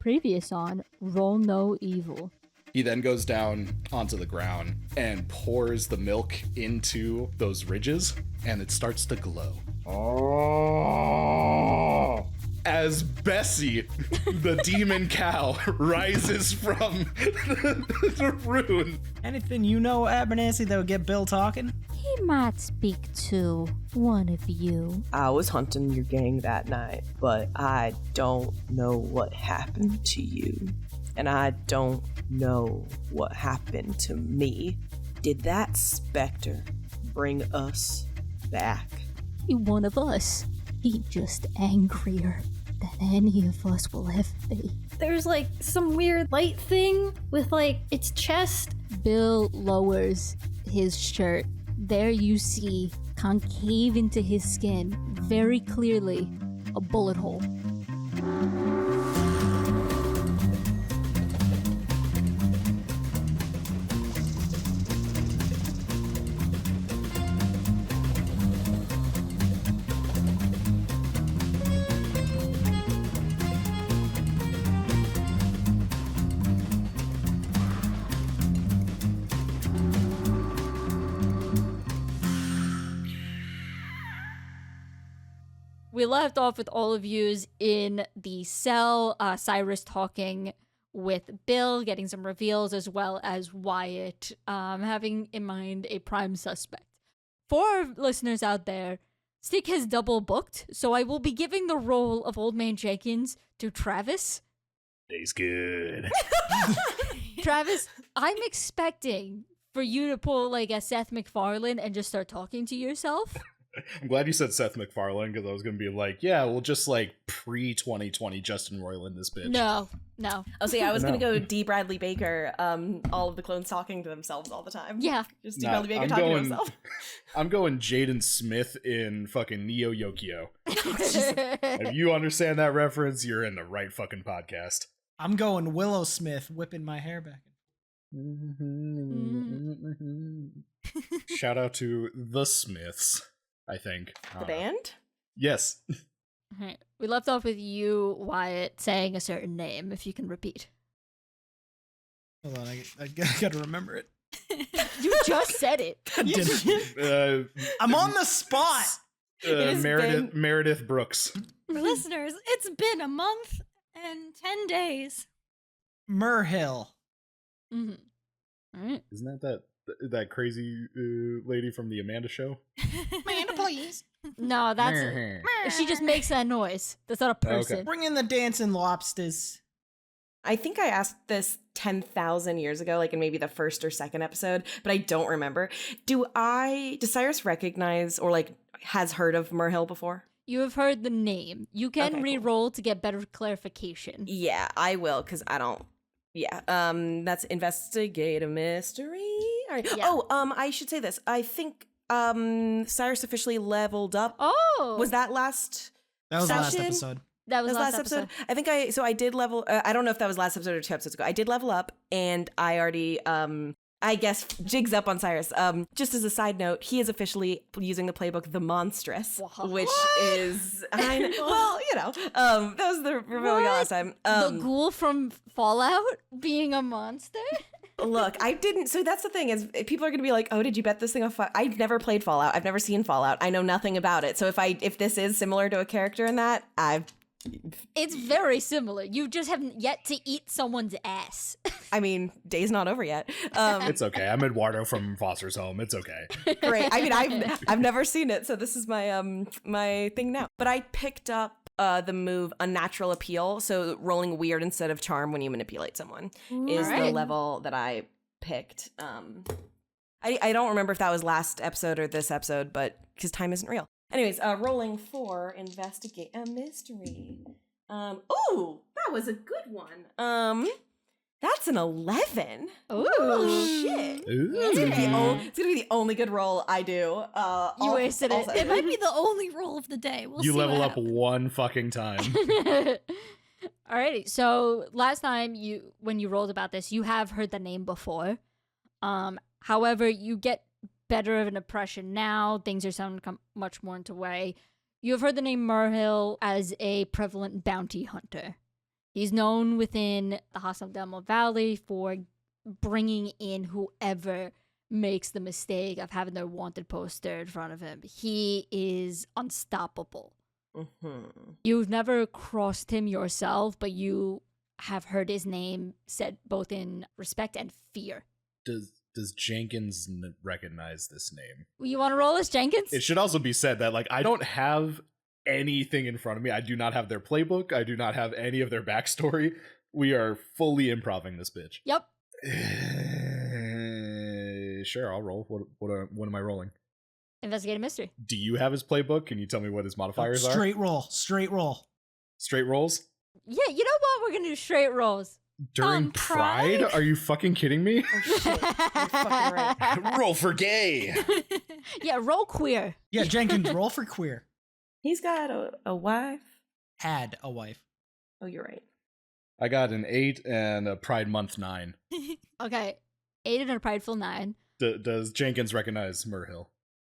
previous on Roll No Evil. He then goes down onto the ground and pours the milk into those ridges, and it starts to glow. Oh. As Bessie, the demon cow, rises from the rune. Anything you know, Abernathy, that would get Bill talking? He might speak to one of you. I was hunting your gang that night, but I don't know what happened to you. And I don't know what happened to me. Did that specter bring us back? He one of us. He just angrier than any of us will ever be. There's like some weird light thing with like its chest. Bill lowers his shirt. There you see, concave into his skin, very clearly, a bullet hole. We left off with all of yous in the cell, Cyrus talking with Bill, getting some reveals, as well as Wyatt having in mind a prime suspect. For our listeners out there, Stick has double booked, so I will be giving the role of Old Man Jenkins to Travis. Tastes good. Travis, I'm expecting for you to pull like a Seth MacFarlane and just start talking to yourself. I'm glad you said Seth MacFarlane, because I was going to be like, yeah, we'll just like pre-2020 Justin Roiland this bitch. No. Oh, see, I was going to go D. Bradley Baker, all of the clones talking to themselves all the time. Yeah. Just D. Bradley Baker talking to himself. I'm going Jaden Smith in fucking Neo Yokio. If you understand that reference, you're in the right fucking podcast. I'm going Willow Smith whipping my hair back. Shout out to the Smiths, I think. The band? Yes. All right. We left off with you, Wyatt, saying a certain name, if you can repeat. Hold on, I gotta remember it. You just said it. I'm on the spot. Meredith Brooks. Listeners, it's been a month and 10 days. Murhill. Mm-hmm. All right. Isn't that crazy lady from the Amanda Show? Amanda, please. No, that's she just makes that noise. That's not a person. Okay. Bring in the dancing lobsters. I think I asked this 10,000 years ago, like in maybe the first or second episode, but I don't remember. Does Cyrus recognize or like has heard of Murhill before? You have heard the name. You can Okay, re-roll to get better clarification. Yeah, I will, because I don't. Yeah, that's investigate a mystery. All right. Yeah. Oh, I should say this. I think Cyrus officially leveled up. Oh, Was that last? That was last Session? episode. that was That was last episode. I think I did level. I don't know if that was last episode or 2 episodes ago. I did level up, and I already I guess jigs up on Cyrus. Just as a side note, he is officially using the playbook The Monstrous, which is well, you know, that was the reveal we got last time. The ghoul from Fallout being a monster? Look, I didn't. So that's the thing is, people are gonna be like, "Oh, did you bet this thing off?" I've never played Fallout. I've never seen Fallout. I know nothing about it. So if this is similar to a character in that, It's very similar. You just haven't yet to eat someone's ass. I mean, day's not over yet. It's okay. I'm Eduardo from Foster's Home. It's okay. Great. I mean, I've never seen it, so this is my my thing now. But I picked up the move Unnatural Appeal, so rolling weird instead of charm when you manipulate someone is the level that I picked. I don't remember if that was last episode or this episode, but because time isn't real. Anyways, rolling for investigate a mystery. Ooh, that was a good one. That's an 11. Ooh. Shit. Ooh. It's gonna be the only good roll I do. You wasted it. It might be the only roll of the day. We'll You see level what up happens. one fucking time. Alrighty, so last time when you rolled about this, you have heard the name before. However, you get better of an impression now. Things are sounding much more into way. You have heard the name Murhill as a prevalent bounty hunter. He's known within the Hassan Valley for bringing in whoever makes the mistake of having their wanted poster in front of him. He is unstoppable. Mm-hmm. You've never crossed him yourself, but you have heard his name said both in respect and fear. Does Jenkins recognize this name? You want to roll as Jenkins? It should also be said that, like, I don't have anything in front of me. I do not have their playbook. I do not have any of their backstory. We are fully improving this bitch. Yep. Sure, I'll roll. What am I rolling? Investigate a mystery. Do you have his playbook? Can you tell me what his modifiers are? Straight roll. Straight rolls? Yeah, you know what? We're going to do straight rolls. During Pride? Are you fucking kidding me? Oh, shit. You're fucking right. Roll for gay. Yeah, roll queer. Yeah, Jenkins, roll for queer. He's got a wife. Had a wife. Oh, you're right. I got an 8 and a Pride Month 9. Okay, 8 and a prideful 9. Does Jenkins recognize Murhill?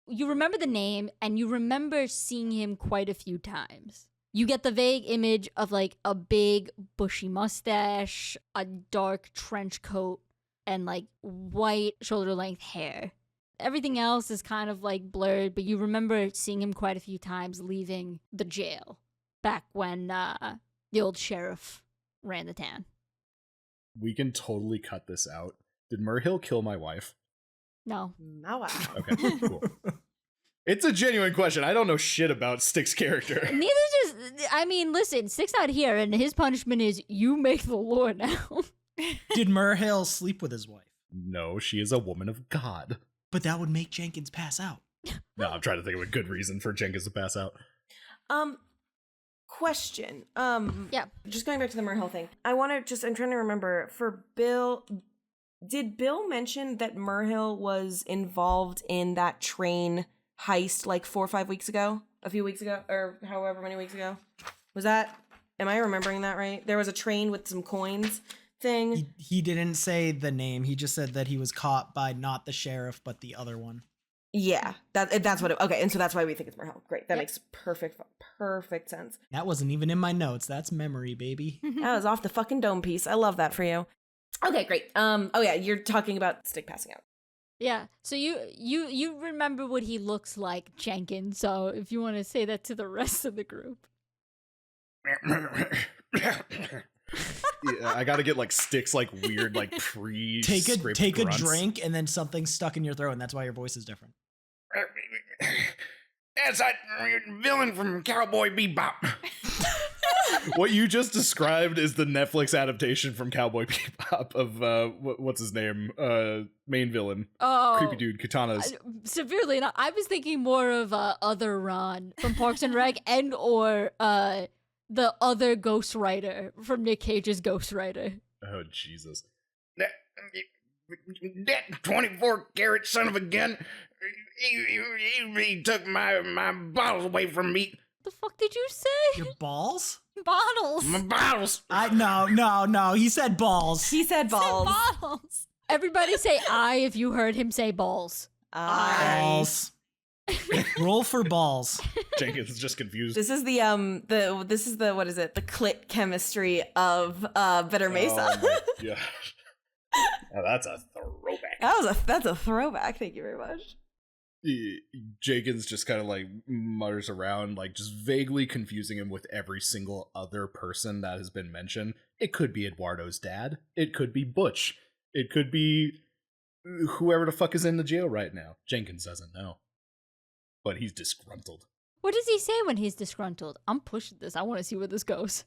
You remember the name, and you remember seeing him quite a few times. You get the vague image of like a big bushy mustache, a dark trench coat, and like white shoulder-length hair. Everything else is kind of like blurred, but you remember seeing him quite a few times leaving the jail back when the old sheriff ran the town. We can totally cut this out. Did Murhill kill my wife? No. Oh, wow. Okay, cool. It's a genuine question. I don't know shit about Stick's character. Listen, Stick's not here, and his punishment is you make the law now. Did Murhill sleep with his wife? No, she is a woman of God. But that would make Jenkins pass out. No, I'm trying to think of a good reason for Jenkins to pass out. Question. Yeah. Just going back to the Murhill thing. I'm trying to remember, for Bill, did Bill mention that Murhill was involved in that train heist like 4 or 5 weeks ago? A few weeks ago? Or however many weeks ago? Am I remembering that right? There was a train with some coins thing. He didn't say the name. He just said that he was caught by not the sheriff, but the other one. Yeah, that's what okay, and so that's why we think it's Murhill. Great. That makes perfect sense. That wasn't even in my notes. That's memory, baby. That was off the fucking dome piece. I love that for you. Okay, great. Oh yeah, you're talking about Stick passing out. Yeah, so you remember what he looks like, Jenkins, so if you want to say that to the rest of the group. Yeah, I gotta get like Stick's like weird like Take a grunts. drink and then something's stuck in your throat, and that's why your voice is different. That's that villain from Cowboy Bebop. What you just described is the Netflix adaptation from Cowboy Bebop of what's his name? Main villain. Oh, creepy dude, katanas. Severely not. I was thinking more of other Ron from Parks and Rec and or the other Ghost Rider from Nick Cage's Ghost Rider. Oh Jesus. That 24-carat son of a gun. He took my bottles away from me. The fuck did you say? Your balls? Bottles. My bottles. No. He said balls. He said balls. Bottles. Everybody say I if you heard him say balls. Balls. Roll for balls. Jenkins is just confused. This is the what is it? The clit chemistry of Bittermesa. Oh my God. Oh, that's a throwback. That's a throwback. Thank you very much. Jenkins just kind of like mutters around, like just vaguely confusing him with every single other person that has been mentioned. It could be Eduardo's dad. It could be Butch. It could be whoever the fuck is in the jail right now. Jenkins doesn't know. But he's disgruntled. What does he say when he's disgruntled? I'm pushing this. I want to see where this goes.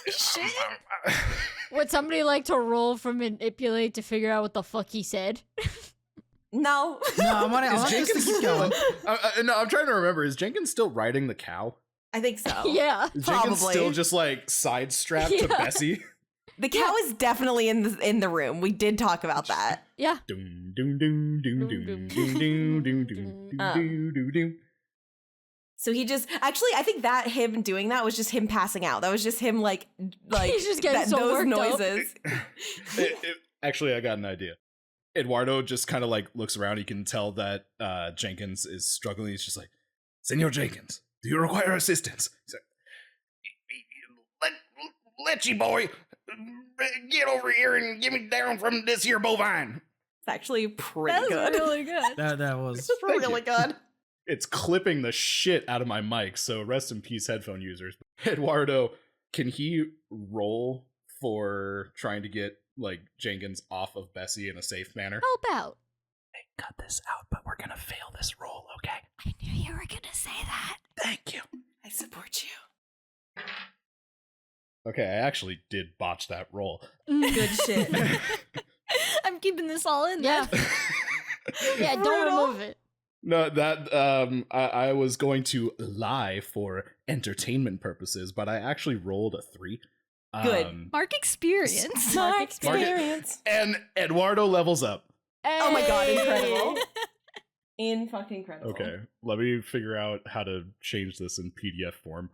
Shit. Would somebody like to roll for manipulate to figure out what the fuck he said? No. No, I want this to keep going. No, I'm trying to remember. Is Jenkins still riding the cow? I think so. Yeah. Is Probably. Jenkins still just like side strapped to Bessie? The cow is definitely in the room. We did talk about that. Yeah. Doom doom doom doom doom doom doom doom doom doom doom. So he just I think that him doing that was just him passing out. That was just him like He's just getting so those worked up. noises. Actually, I got an idea. Eduardo just kind of like looks around. He can tell that Jenkins is struggling. He's just like, Senor Jenkins, do you require assistance? He's like, Letchy boy, get over here and get me down from this here bovine. It's actually pretty That good. was really good. That was It's really good. It's clipping the shit out of my mic, so rest in peace, headphone users. Eduardo, can he roll for trying to get like Jenkins off of Bessie in a safe manner? How about? Hey, cut this out, but we're gonna fail this roll, okay? I knew you were gonna say that. Thank you. I support you. Okay, I actually did botch that roll. Good shit. I'm keeping this all in. Yeah. Then. Yeah, don't remove it. No, that I was going to lie for entertainment purposes, but I actually rolled a 3. Good. Mark experience. Mark experience. And Eduardo levels up. Oh my god, Hey! incredible. Incredible. Okay, let me figure out how to change this in PDF form.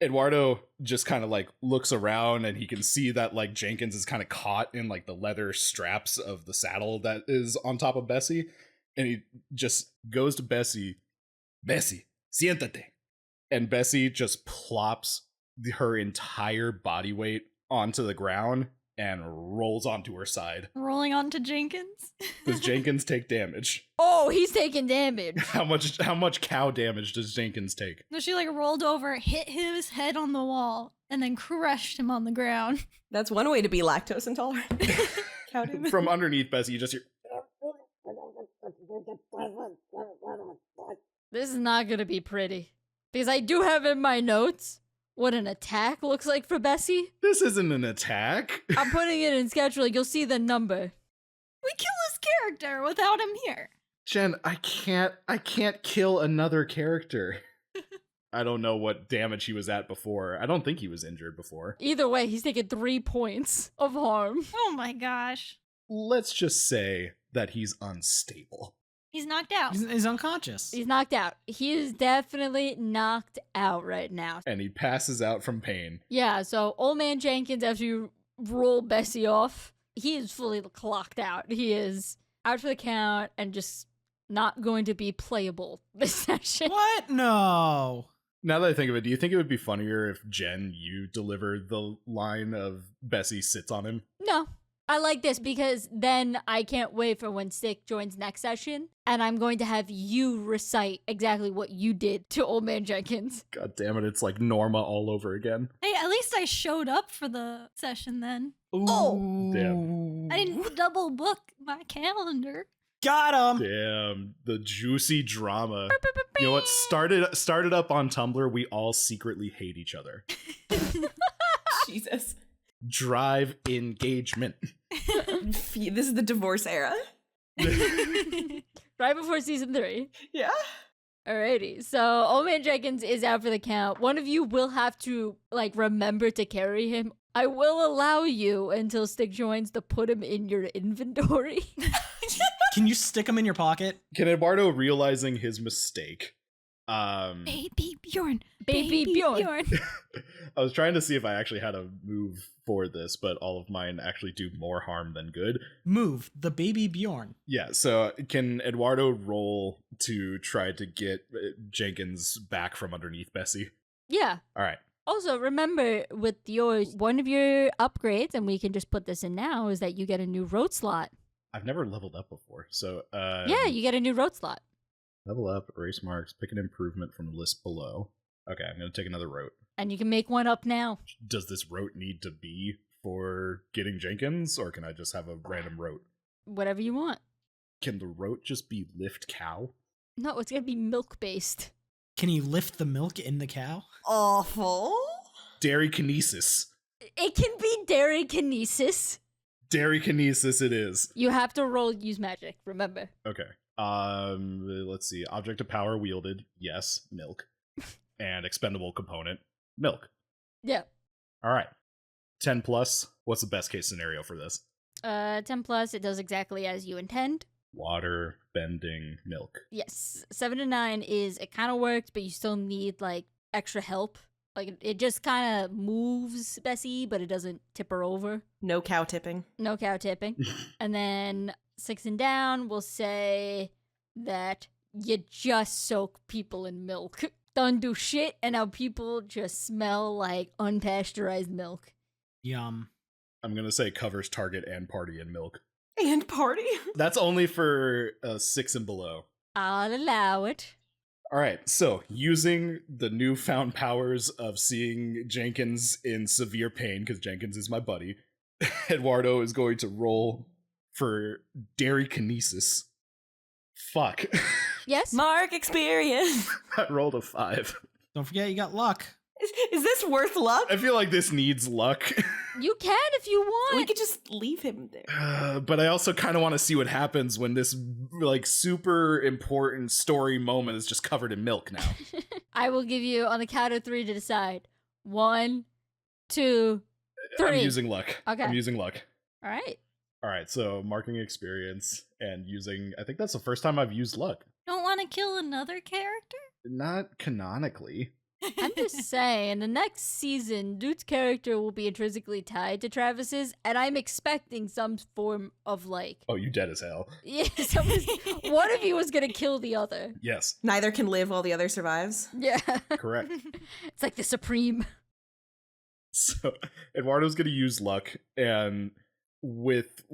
Eduardo just kind of like looks around and he can see that like Jenkins is kind of caught in like the leather straps of the saddle that is on top of Bessie. And he just goes to Bessie, siéntate. And Bessie just plops her entire body weight onto the ground and rolls onto her side. Rolling on to Jenkins. Does Jenkins take damage? Oh, he's taking damage. How much cow damage does Jenkins take? So she like rolled over, hit his head on the wall, and then crushed him on the ground. That's one way to be lactose intolerant. Cow damage. From underneath Bessie, you just hear. This is not gonna be pretty. Because I do have in my notes what an attack looks like for Bessie. This isn't an attack. I'm putting it in scheduling. You'll see the number. We kill his character without him here. Jen, I can't kill another character. I don't know what damage he was at before. I don't think he was injured before. Either way, he's taking 3 points of harm. Oh my gosh. Let's just say that he's unstable. He's knocked out. he's unconscious. He's knocked out. He is definitely knocked out right now. And he passes out from pain. Yeah, so old man Jenkins, after you roll Bessie off, he is fully clocked out. He is out for the count and just not going to be playable this session. What? No. Now that I think of it, do you think it would be funnier if Jen, you delivered the line of Bessie sits on him? No. I like this because then I can't wait for when Stick joins next session, and I'm going to have you recite exactly what you did to old man Jenkins. God damn it, it's like Norma all over again. Hey, at least I showed up for the session then. Oh. Damn. I didn't double book my calendar. Got him. Damn, the juicy drama. You know what? Started up on Tumblr, we all secretly hate each other. Jesus. Drive engagement. This is the divorce era. Right before season 3. Yeah. Alrighty, so old man Jenkins is out for the count. One of you will have to, like, remember to carry him. I will allow you until Stick joins to put him in your inventory. Can you stick him in your pocket? Can Eduardo, realizing his mistake, Baby Bjorn. Baby Bjorn. I was trying to see if I actually had a move for this, but all of mine actually do more harm than good. Move the baby Bjorn. Yeah, so can Eduardo roll to try to get Jenkins back from underneath Bessie? Yeah. All right. Also, remember with yours, one of your upgrades, and we can just put this in now, is that you get a new road slot. I've never leveled up before, so Yeah, you get a new road slot. level up, erase marks, pick an improvement from the list below. Okay, I'm gonna take another rote. And you can make one up now. Does this rote need to be for getting Jenkins, or can I just have a random rote? Whatever you want. Can the rote just be lift cow? No, it's going to be milk-based. Can he lift the milk in the cow? Awful. Dairy kinesis. It can be dairy kinesis. Dairy kinesis it is. You have to roll use magic, remember. Okay. Let's see. Object of power wielded. Yes, milk. And expendable component, milk. Yeah. All right. 10 plus. What's the best case scenario for this? 10 plus, it does exactly as you intend. Water, bending, milk. Yes. 7 to 9 is, it kind of works, but you still need, like, extra help. Like, it just kind of moves Bessie, but it doesn't tip her over. No cow tipping. No cow tipping. And then 6 and down, we'll say that you just soak people in milk. Don't do shit, and now people just smell like unpasteurized milk. Yum. I'm going to say covers target and party in milk. And party. That's only for 6 and below. I'll allow it. All right, so using the newfound powers of seeing Jenkins in severe pain, because Jenkins is my buddy, Eduardo is going to roll for dairy kinesis. Fuck. Yes? Mark experience. I rolled a 5. Don't forget you got luck. Is this worth luck? I feel like this needs luck. You can if you want. We could just leave him there. But I also kind of want to see what happens when this like super important story moment is just covered in milk now. I will give you on the count of 3 to decide. 1, 2, 3. I'm using luck. Okay. I'm using luck. All right. All right, so marking experience and using, I think that's the first time I've used luck. Don't want to kill another character? Not canonically. I'm just saying, the next season, Dude's character will be intrinsically tied to Travis's, and I'm expecting some form of like... Oh, you dead as hell. Yeah, one of you was gonna kill the other. Yes, Neither can live while the other survives. Yeah. correct. It's like the Supreme. So Eduardo's going to use luck, and with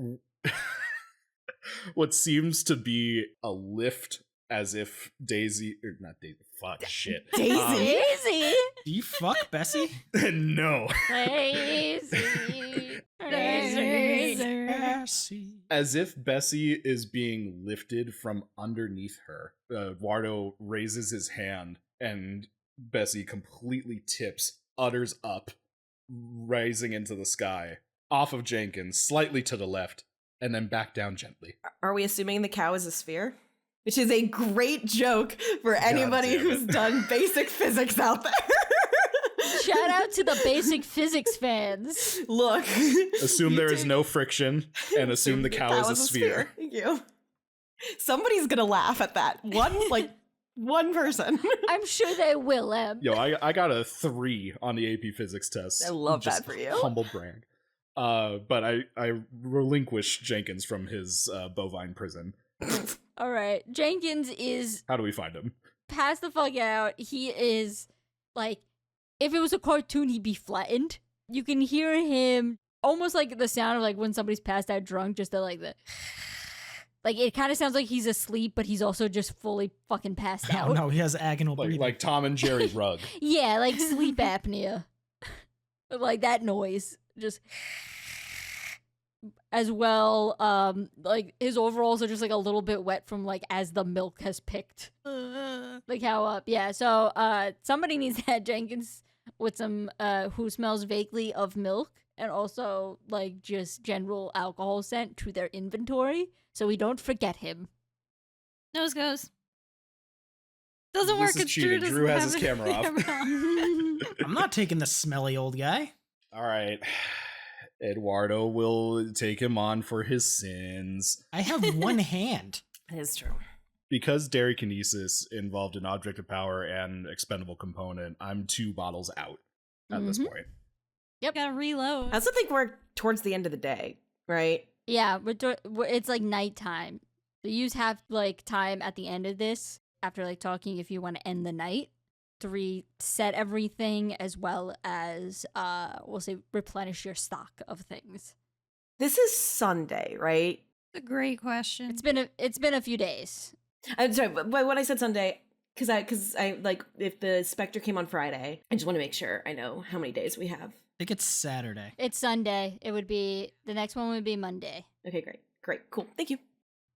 what seems to be a lift, as if Daisy, or not Daisy, fuck, shit. Daisy? Daisy! Do you fuck Bessie? No. Daisy! Bessie. As if Bessie is being lifted from underneath her, Eduardo raises his hand, and Bessie completely tips, utters up, rising into the sky, off of Jenkins, slightly to the left, and then back down gently. Are we assuming the cow is a sphere? Which is a great joke for anybody damn it. who's done basic physics out there. Shout out to the basic physics fans. Look. Assume there is no friction, and assume the cow is a sphere. Thank you. Somebody's gonna laugh at that. One person. I'm sure they will, Em. Yo, I got a 3 on the AP Physics test. I love Just that for you. Humble brag. But I relinquish Jenkins from his bovine prison. All right. Jenkins is How do we find him? passed the fuck out. He is like, if it was a cartoon, he'd be flattened. You can hear him almost like the sound of like when somebody's passed out drunk, just like the. Like, it kind of sounds like he's asleep, but he's also just fully fucking passed out. Oh no, he has agonal breathing. Like Tom and Jerry Rugg. Yeah, like sleep apnea. Like that noise. Just. As well, like his overalls are just like a little bit wet from like as the milk has picked. Like how up. Yeah, so somebody needs to add Jenkins with some who smells vaguely of milk and also like just general alcohol scent to their inventory so we don't forget him. Nose goes. Doesn't This work. is It's cheating. Drew. Drew has doesn't his have camera off. on. I'm not taking the smelly old guy. All right. Eduardo will take him on for his sins. I have one hand. That is true. Because dairy kinesis involved an object of power and expendable component, I'm 2 bottles out at this point. Yep. Gotta reload. I also think we're towards the end of the day, right? Yeah, it's like nighttime. So you have like time at the end of this after like talking if you want to end the night to reset everything as well as we'll say replenish your stock of things. This is Sunday, right? That's a great question. It's been a few days. I'm sorry, but when I said Sunday, because I like if the Spectre came on Friday, I just want to make sure I know how many days we have. I think it's Saturday. It's Sunday. It would be the next one would be Monday. Okay, great, cool, thank you.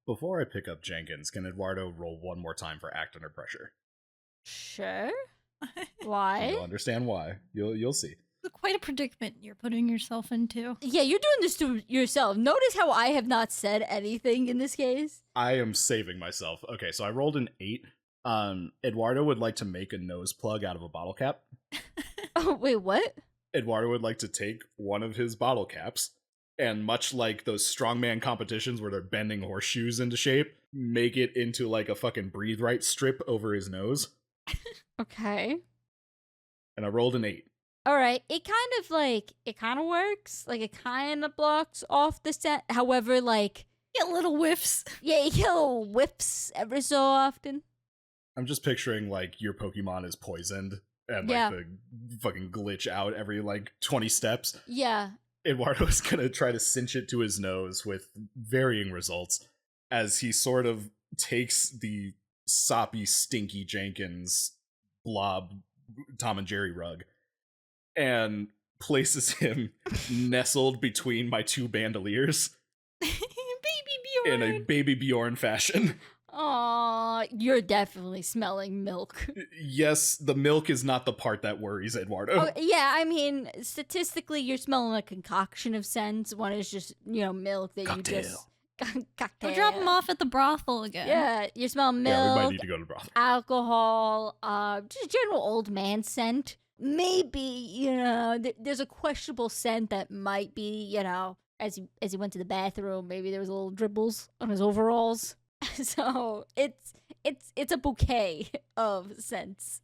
Before I pick up Jenkins, can Eduardo roll one more time for act under pressure? Sure. And Why? you'll understand why. You'll see. It's quite a predicament you're putting yourself into. Yeah, you're doing this to yourself. Notice how I have not said anything in this case. I am saving myself. Okay, so I rolled an 8. Eduardo would like to make a nose plug out of a bottle cap. Oh, wait, what? Eduardo would like to take one of his bottle caps and, much like those strongman competitions where they're bending horseshoes into shape, make it into like a fucking breathe right strip over his nose. Okay. And I rolled an 8. All right. It kind of works. Like, it kind of blocks off the scent. However, like, Get little whiffs. Yeah, you get little whips every so often. I'm just picturing, like, your Pokemon is poisoned and, like, Yeah. the fucking glitch out every, like, 20 steps. Yeah. Eduardo's gonna try to cinch it to his nose with varying results as he sort of takes the soppy, stinky Jenkins blob Tom and Jerry rug and places him nestled between my two bandoliers Baby Bjorn. in a Baby Bjorn fashion. Aw, you're definitely smelling milk. Yes, the milk is not the part that worries Eduardo. Oh, yeah, I mean, statistically, you're smelling a concoction of scents. One is just, milk that Cocktail. you just... Cocktail. We'll drop him off at the brothel again. Yeah, you smell milk, Yeah, we might need to go to brothel. alcohol, just general old man scent. Maybe, there's a questionable scent that might be, as he went to the bathroom, maybe there was a little dribbles on his overalls. So it's a bouquet of scents.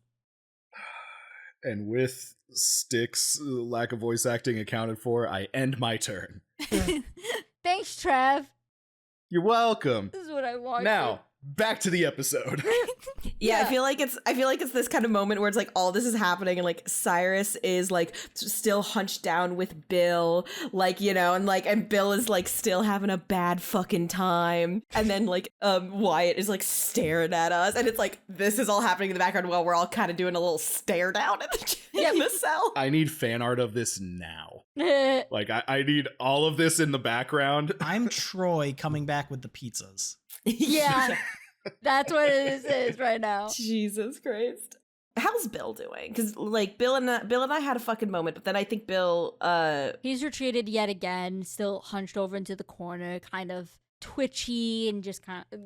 And with Stick's lack of voice acting accounted for, I end my turn. Thanks, Trav. You're welcome. This is what I wanted. Now, back to the episode. Yeah, Yeah. I feel like it's this kind of moment where it's like all this is happening and like Cyrus is like still hunched down with Bill, like, and Bill is like still having a bad fucking time. And then like Wyatt is like staring at us and it's like this is all happening in the background while we're all kind of doing a little stare down at the cell. I need fan art of this now. Like, I need all of this in the background. I'm Troy coming back with the pizzas. Yeah. That's what it is right now. Jesus Christ. How's Bill doing? Because like Bill and I had a fucking moment, but then I think Bill He's retreated yet again, still hunched over into the corner, kind of twitchy and just kind of,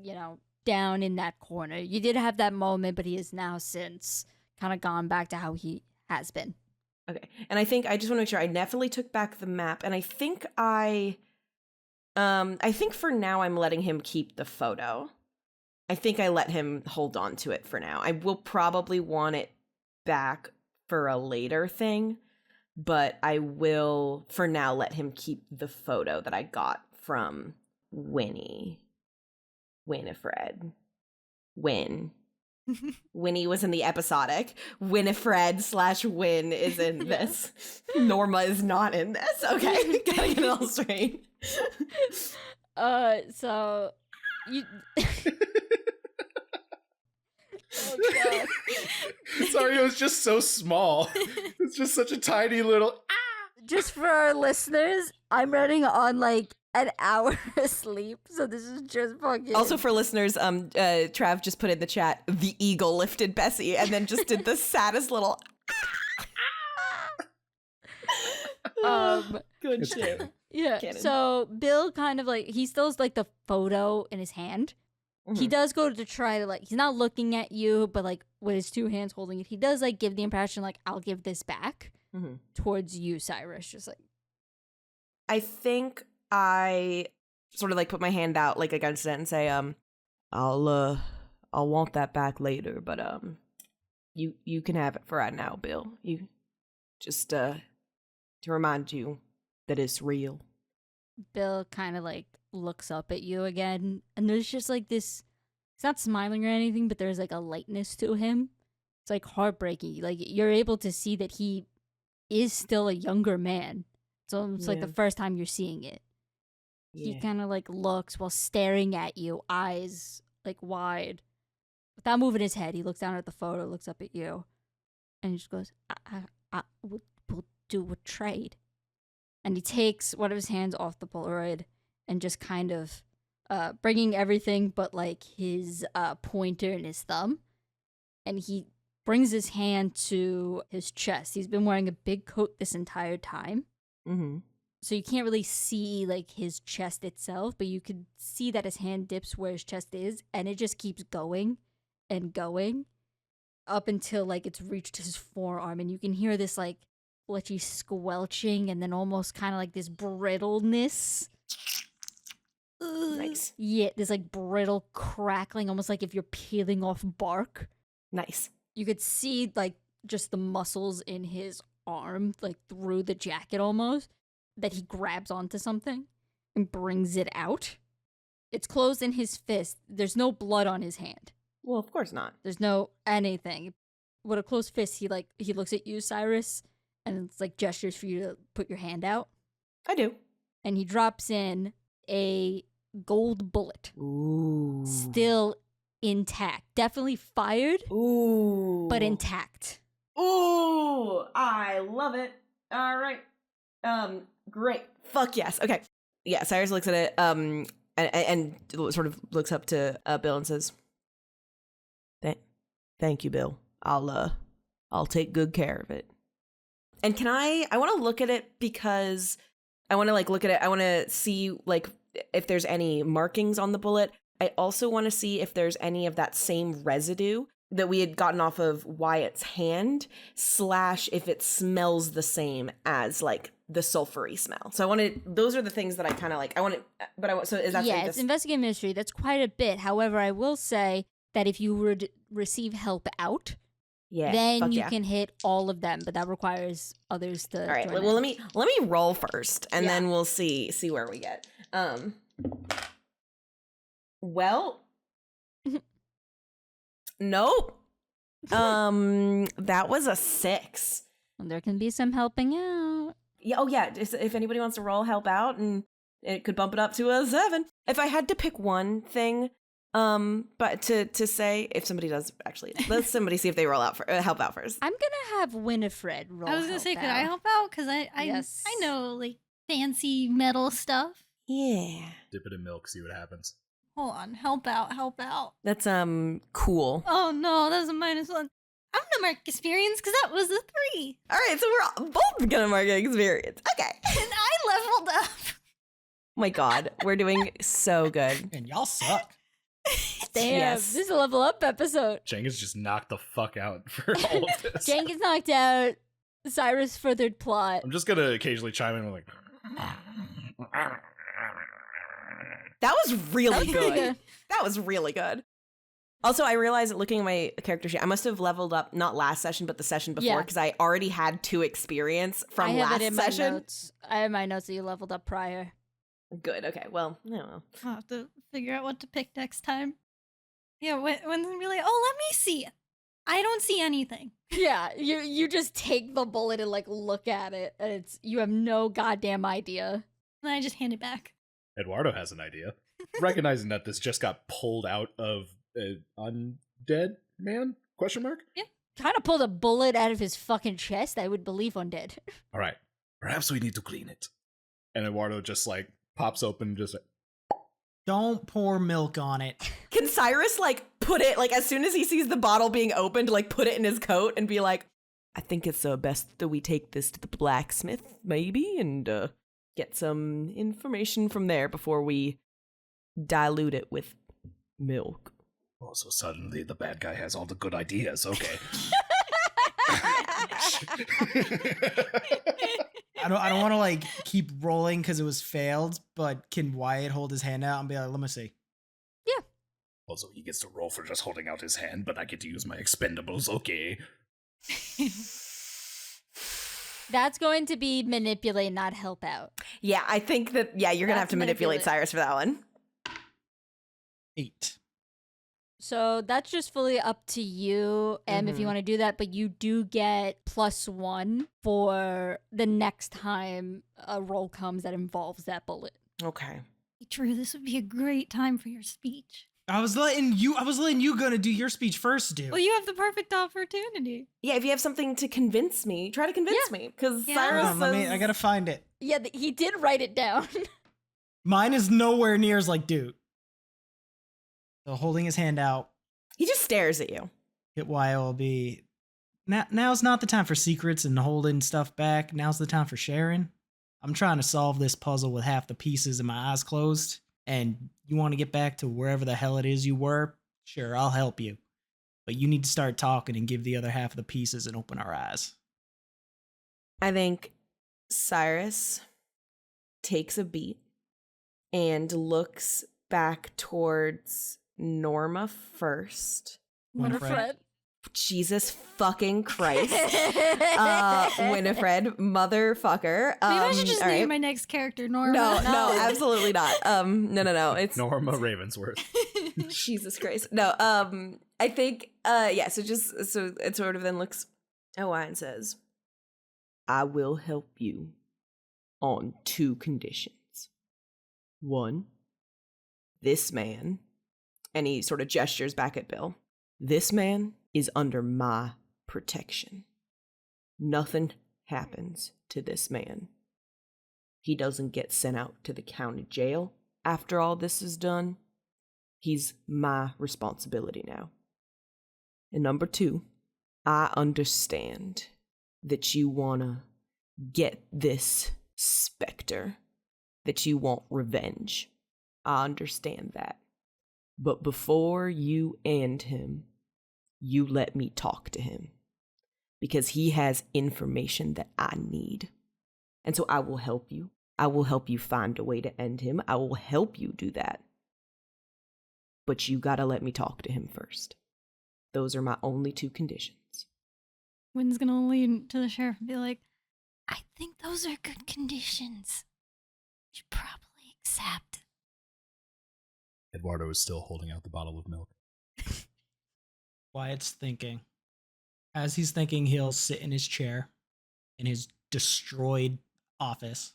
down in that corner. You did have that moment, but he is now since kind of gone back to how he has been. Okay. And I think I just want to make sure I definitely took back the map, and I think I think for now I'm letting him keep the photo. I think I let him hold on to it for now. I will probably want it back for a later thing, but I will for now let him keep the photo that I got from Winnie. Winifred. Winnie was in the episodic. Winifred/Win is in this. Norma is not in this. Okay, gotta get it all straight. So you. Oh god. Sorry, it was just so small. It's just such a tiny little. Just for our listeners, I'm running on like an hour of sleep, so this is just fucking. Also for listeners, Trav just put in the chat, the eagle lifted Bessie, and then just did the saddest little. Good It's shit. canon. Yeah. Canon. So Bill kind of like he still has like the photo in his hand. He does go to try to like he's not looking at you, but like with his two hands holding it, he does like give the impression like I'll give this back towards you, Cyrus. Just like I think I sort of like put my hand out like against it and say, I'll want that back later, but you can have it for right now, Bill. You just to remind you that it's real. Bill kind of like looks up at you again, and there's just like this. He's not smiling or anything, but there's like a lightness to him. It's like heartbreaking. Like you're able to see that he is still a younger man. So it's like the first time you're seeing it. He kind of like looks while staring at you, eyes like wide. Without moving his head, he looks down at the photo, looks up at you, and he just goes, we'll do a trade. And he takes one of his hands off the Polaroid and just kind of bringing everything but like his pointer and his thumb. And he brings his hand to his chest. He's been wearing a big coat this entire time. Mm-hmm. So you can't really see like his chest itself, but you could see that his hand dips where his chest is, and it just keeps going and going up until like it's reached his forearm, and you can hear this like glitchy squelching and then almost kind of like this brittleness. Nice. Yeah, this like brittle crackling, almost like if you're peeling off bark. Nice. You could see like just the muscles in his arm, like through the jacket almost, that he grabs onto something and brings it out. It's closed in his fist. There's no blood on his hand. Well, of course not. There's no anything. With a closed fist, he looks at you, Cyrus, and it's like gestures for you to put your hand out. I do. And he drops in a gold bullet. Ooh. Still intact. Definitely fired. Ooh. But intact. Ooh. I love it. All right. Great. Fuck yes. Okay. Yeah, Cyrus looks at it, and sort of looks up to Bill and says, Thank you, Bill. I'll take good care of it. And I want to look at it because I want to look at it. I want to see if there's any markings on the bullet. I also want to see if there's any of that same residue that we had gotten off of Wyatt's hand / if it smells the same as the sulfury smell. So those are the things that I kind of like. So is that it's investigative mystery. That's quite a bit. However, I will say that if you would receive help out, then you can hit all of them, but that requires others to. All right. Well, let me roll first, and then we'll see where we get. Well, nope. That was a 6. Well, there can be some helping out. Yeah. Oh, yeah. If anybody wants to roll help out, and it could bump it up to a 7. If I had to pick one thing. But to say if somebody does actually, let somebody see if they roll out for help out first. I'm gonna have Winifred roll. I was gonna say, could I help out? Because I know fancy metal stuff. Yeah. Dip it in milk, see what happens. Hold on, help out. That's cool. Oh no, that's a -1. I'm gonna mark experience because that was a 3. All right, so we're both gonna mark experience. Okay. And I leveled up. Oh my God, we're doing so good. And y'all suck. Damn, Yes. this is a level up episode. Jenkins just knocked the fuck out for all of this. Jenkins knocked out. Cyrus furthered plot. I'm just gonna occasionally chime in with That was really That was pretty good. That was really good. Also, I realized that looking at my character sheet, I must have leveled up not last session, but the session before, because I already had 2 experience from I have last it in session. My notes. I have my notes that you leveled up prior. Good. Okay. Well, I don't know. I'll have to figure out what to pick next time. Yeah, when they're like, oh, let me see. I don't see anything. Yeah, you just take the bullet and look at it, and you have no goddamn idea. And I just hand it back. Eduardo has an idea. Recognizing that this just got pulled out of an undead man? Question mark? Yeah. Kind of pulled a bullet out of his fucking chest. I would believe undead. All right. Perhaps we need to clean it. And Eduardo just pops open, just Don't pour milk on it. Can Cyrus put it as soon as he sees the bottle being opened, put it in his coat and be like, I think it's best that we take this to the blacksmith, maybe, and get some information from there before we dilute it with milk. Oh, so suddenly the bad guy has all the good ideas. Okay. I don't want to keep rolling because it was failed, but can Wyatt hold his hand out and be like, let me see? Yeah. Also, he gets to roll for just holding out his hand, but I get to use my expendables. Okay. That's going to be manipulate, not help out. Yeah, I think that, you're going to have to manipulate manipulate. Cyrus for that one. 8. So that's just fully up to you, if you want to do that, but you do get +1 for the next time a roll comes that involves that bullet. Okay. True, this would be a great time for your speech. I was letting you gonna do your speech first, dude. Well, you have the perfect opportunity. Yeah, if you have something to convince me, try to convince me. Because Cyrus Hold on, says... I gotta find it. Yeah, he did write it down. Mine is nowhere near as dude. So holding his hand out. He just stares at you. Hit Y will be. Now's not the time for secrets and holding stuff back. Now's the time for sharing. I'm trying to solve this puzzle with half the pieces and my eyes closed. And you want to get back to wherever the hell it is you were? Sure, I'll help you. But you need to start talking and give the other half of the pieces and open our eyes. I think Cyrus takes a beat and looks back towards Norma first. Winifred. Jesus fucking Christ. Winifred, motherfucker. Maybe I should just all name right. my next character Norma. No, absolutely not. No. It's Norma Ravensworth. Jesus Christ. No, I think, so it sort of then looks at Wyatt and says, I will help you on 2 conditions. 1, this man, and he sort of gestures back at Bill, this man is under my protection. Nothing happens to this man. He doesn't get sent out to the county jail after all this is done. He's my responsibility now. And number 2, I understand that you want to get this specter, that you want revenge. I understand that. But before you end him, you let me talk to him, because he has information that I need. And so I will help you. I will help you find a way to end him. I will help you do that. But you gotta let me talk to him first. Those are my only 2 conditions. Wynn's gonna lean to the sheriff and be like, I think those are good conditions. You should probably accept. Eduardo is still holding out the bottle of milk. Wyatt's thinking. As he's thinking, he'll sit in his chair in his destroyed office.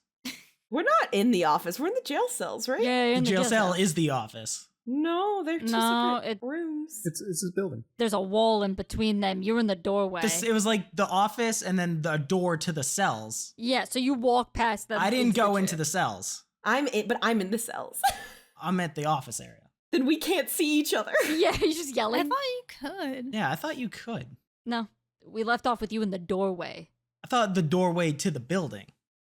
We're not in the office. We're in the jail cells, right? Yeah, you're The in jail cell is the office. No, they're 2 separate rooms. It's his building. There's a wall in between them. You're in the doorway. It was like the office and then the door to the cells. Yeah, so you walk past them. I didn't go into the cells. I'm in the cells. I'm at the office area. Then we can't see each other. Yeah, you're just I yelling. thought you could. Yeah, I thought you could. No, we left off with you in the doorway. I thought the doorway to the building.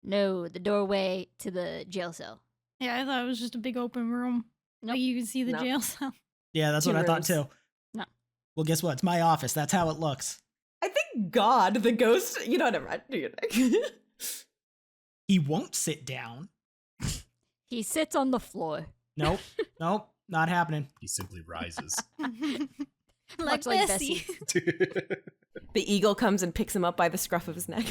No, the doorway to the jail cell. Yeah, I thought it was just a big open room. Nope. Like you could see the Nope. jail cell. Yeah, that's 2 what I thought rooms. too. No. Well, guess what? It's my office. That's how it looks. I think God, the ghost, never mind. Do your thing. He won't sit down. He sits on the floor. Nope. Nope. Not happening. He simply rises. Much like Bessie. The eagle comes and picks him up by the scruff of his neck.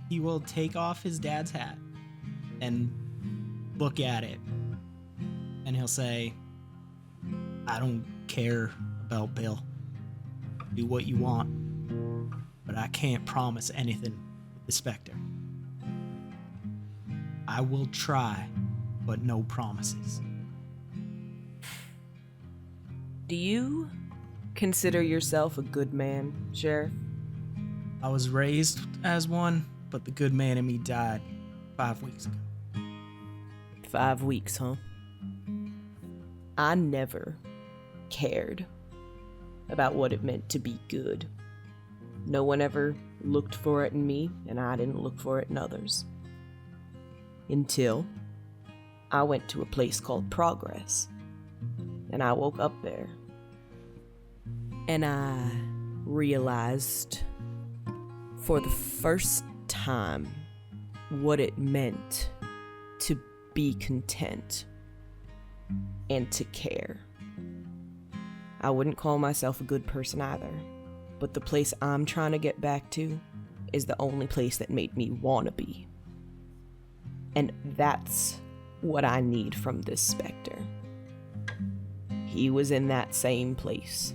He will take off his dad's hat and look at it. And he'll say, I don't care about Bill. Do what you want. But I can't promise anything with the Spectre. I will try, but no promises. Do you consider yourself a good man, Sheriff? I was raised as one, but the good man in me died 5 weeks ago. 5 weeks, huh? I never cared about what it meant to be good. No one ever looked for it in me, and I didn't look for it in others. Until I went to a place called Progress, and I woke up there, and I realized for the first time what it meant to be content and to care. I wouldn't call myself a good person either, but the place I'm trying to get back to is the only place that made me want to be. And that's what I need from this Spectre. He was in that same place.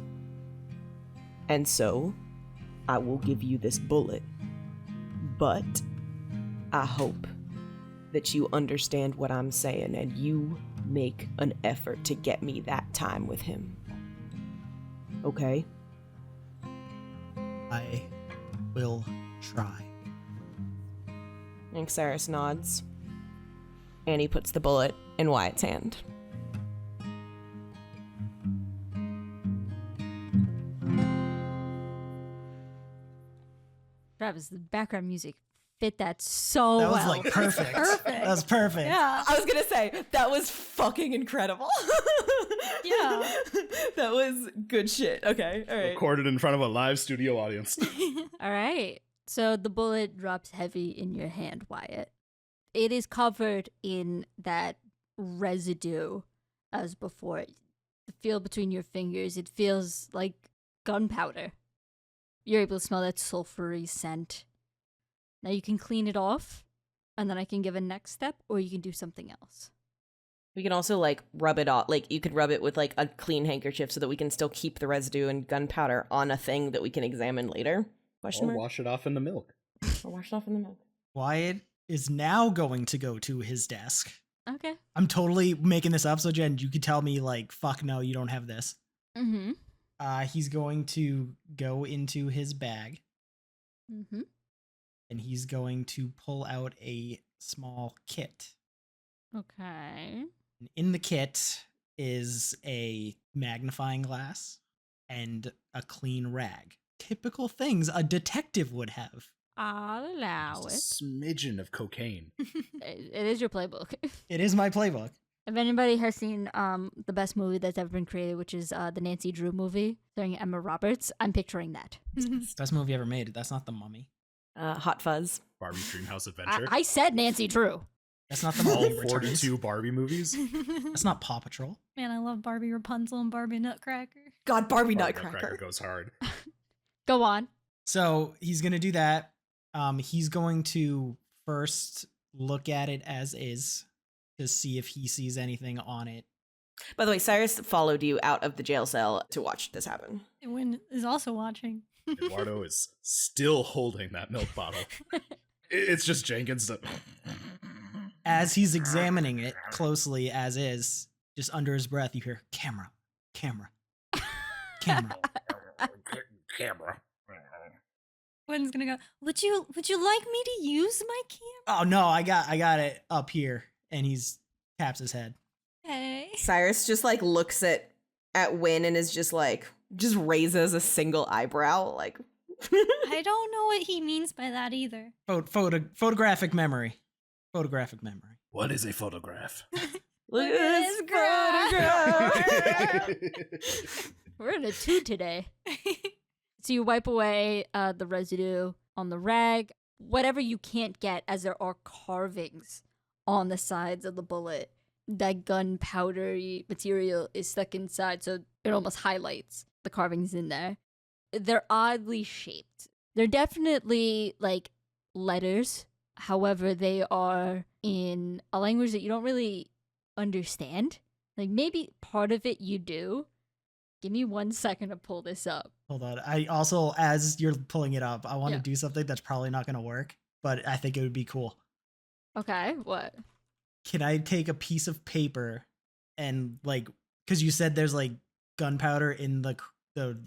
And so, I will give you this bullet. But I hope that you understand what I'm saying and you make an effort to get me that time with him. Okay? I will try. And Xeris nods. And he puts the bullet in Wyatt's hand. Travis, the background music fit that so That was well. like perfect. Perfect. That was perfect. Yeah. I was gonna say, that was fucking incredible. Yeah. That was good shit. Okay, alright. Recorded in front of a live studio audience. All right. So the bullet drops heavy in your hand, Wyatt. It is covered in that residue as before. the feel between your fingers, it feels like gunpowder. You're able to smell that sulfury scent. Now you can clean it off, and then I can give a next step, or you can do something else. We can also like rub it off. Like you could rub it with like a clean handkerchief so that we can still keep the residue and gunpowder on a thing that we can examine later. Question Or mark? wash it off in the milk. Or wash it off in the milk. Wyatt is now going to go to his desk. Okay. I'm totally making this up, so Jen, you could tell me like, fuck no, you don't have this. Mm-hmm. He's going to go into his bag Mm-hmm. and he's going to pull out a small kit. Okay. And in the kit is a magnifying glass and a clean rag. Typical things a detective would have. I'll allow it. Just a smidgen of cocaine. It is your playbook. It is my playbook. If anybody has seen the best movie that's ever been created, which is the Nancy Drew movie starring Emma Roberts, I'm picturing that. Best movie ever made. That's not the Mummy. Hot Fuzz. Barbie's Dreamhouse Adventure. I said Nancy Drew. That's not the Mummy. All Returns. 42 Barbie movies. That's not Paw Patrol. Man, I love Barbie Rapunzel and Barbie Nutcracker. God, Barbie Barbie Nutcracker. goes hard. Go on. So he's gonna do that. He's going to first look at it as is to see if he sees anything on it. By the way, Cyrus followed you out of the jail cell to watch this happen. And Wynn is also watching. Eduardo is still holding that milk bottle. It's just Jenkins. As he's examining it closely as is, just under his breath, you hear camera, camera, camera. Camera. Wynn's gonna go, would you like me to use my camera? Oh no, I got it up here, and he's taps his head. Hey. Cyrus just like looks at Wynn and is just like, just raises a single eyebrow. Like, I don't know what he means by that either. Photographic memory. Photographic memory. What is a photograph? look at this photograph. We're in a 2 today. So you wipe away the residue on the rag, whatever you can't get, as there are carvings on the sides of the bullet. That gunpowdery material is stuck inside, so it almost highlights the carvings in there. They're oddly shaped. They're definitely like letters. However, they are in a language that you don't really understand. Like maybe part of it you do. Give me 1 second to pull this up. Hold on. I also, as you're pulling it up, I want Yeah. to do something that's probably not going to work, but I think it would be cool. Okay, what? Can I take a piece of paper and like, because you said there's like gunpowder in the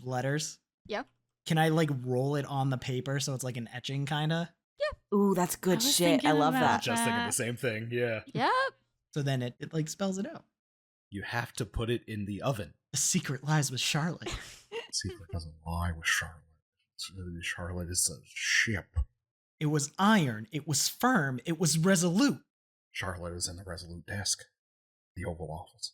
letters? Yeah. Can I like roll it on the paper so it's like an etching kind of? Ooh, that's I good was shit. I thinking love about that. Just thinking the that. same thing. Yeah. Yep. So then it like spells it out. You have to put it in the oven. The secret lies with Charlotte. Secret doesn't lie with Charlotte. Charlotte is a ship. It was iron. It was firm. It was resolute. Charlotte is in the Resolute desk, the Oval Office.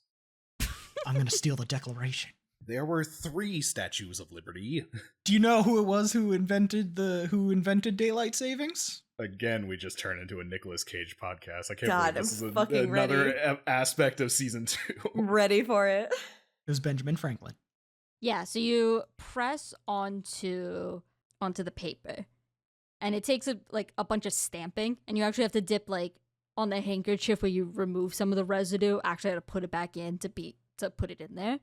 I'm going to steal the Declaration. There were 3 statues of liberty. Do you know who it was who invented daylight savings? Again, we just turned into a Nicolas Cage podcast. I can't God, believe this I'm is fucking another aspect of season 2. I'm ready for it. It was Benjamin Franklin. Yeah, so you press onto the paper, and it takes a bunch of stamping, and you actually have to dip like on the handkerchief where you remove some of the residue. Actually, I had to put it back in to put it in there.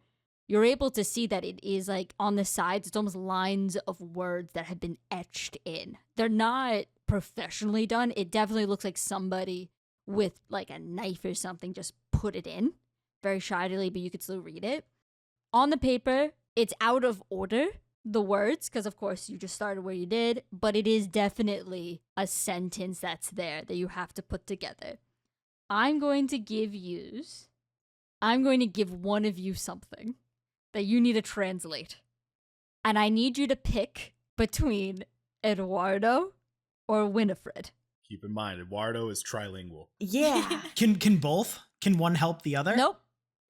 You're able to see that it is like on the sides. It's almost lines of words that have been etched in. They're not professionally done. It definitely looks like somebody with like a knife or something just put it in very shyly, but you could still read it. On the paper, it's out of order, the words, because of course you just started where you did, but it is definitely a sentence that's there that you have to put together. I'm going to give one of you something that you need to translate. And I need you to pick between Eduardo or Winifred. Keep in mind, Eduardo is trilingual. Yeah. Can both? Can one help the other? Nope.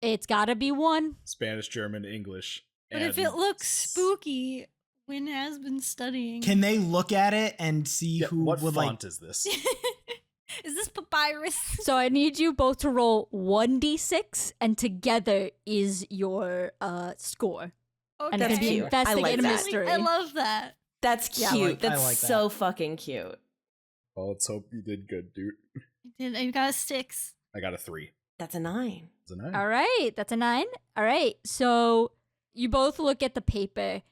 It's gotta be one. Spanish, German, English. But if and it looks spooky, Wynn has been studying. Can they look at it and see Yeah, who what would font like? is this? Is this papyrus? So I need you both to roll 1d6, and together is your score. Okay. And it's That's gonna be cute. I investigate like a that. mystery. I love that. That's cute. Yeah, I like That's that. so fucking cute. Well, let's hope you did good, dude. You got a 6. I got a 3. That's a 9. It's a 9. All right, that's a 9. All right, so you both look at the paper,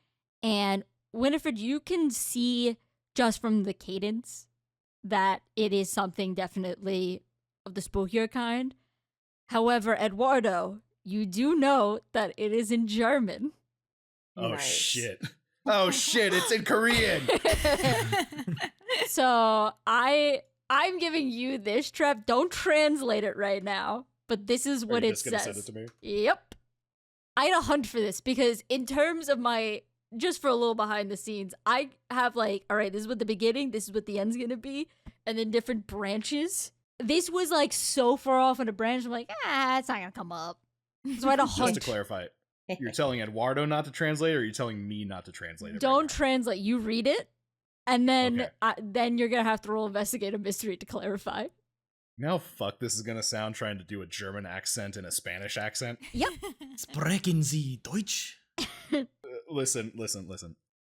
and Winifred, you can see just from the cadence that it is something definitely of the spookier kind. However, Eduardo, you do know that it is in German. Oh, Nice. shit. Oh, shit, it's in Korean. So I'm giving you this, Trev. Don't translate it right now, but this is what Are you it just gonna says. send it to me? Yep. I had a hunt for this because in terms of just for a little behind the scenes, I have like, all right, this is what the beginning, this is what the end's gonna be, and then different branches. This was like so far off in a branch, I'm like, it's not gonna come up. So I had a Just hunt. to clarify, you're telling Eduardo not to translate, or are you telling me not to translate it? Don't right now? translate. You read it, and then Okay. then you're gonna have to roll investigate a mystery to clarify. You know how fuck this is gonna sound trying to do a German accent and a Spanish accent? Sprechen Sie Deutsch? Listen.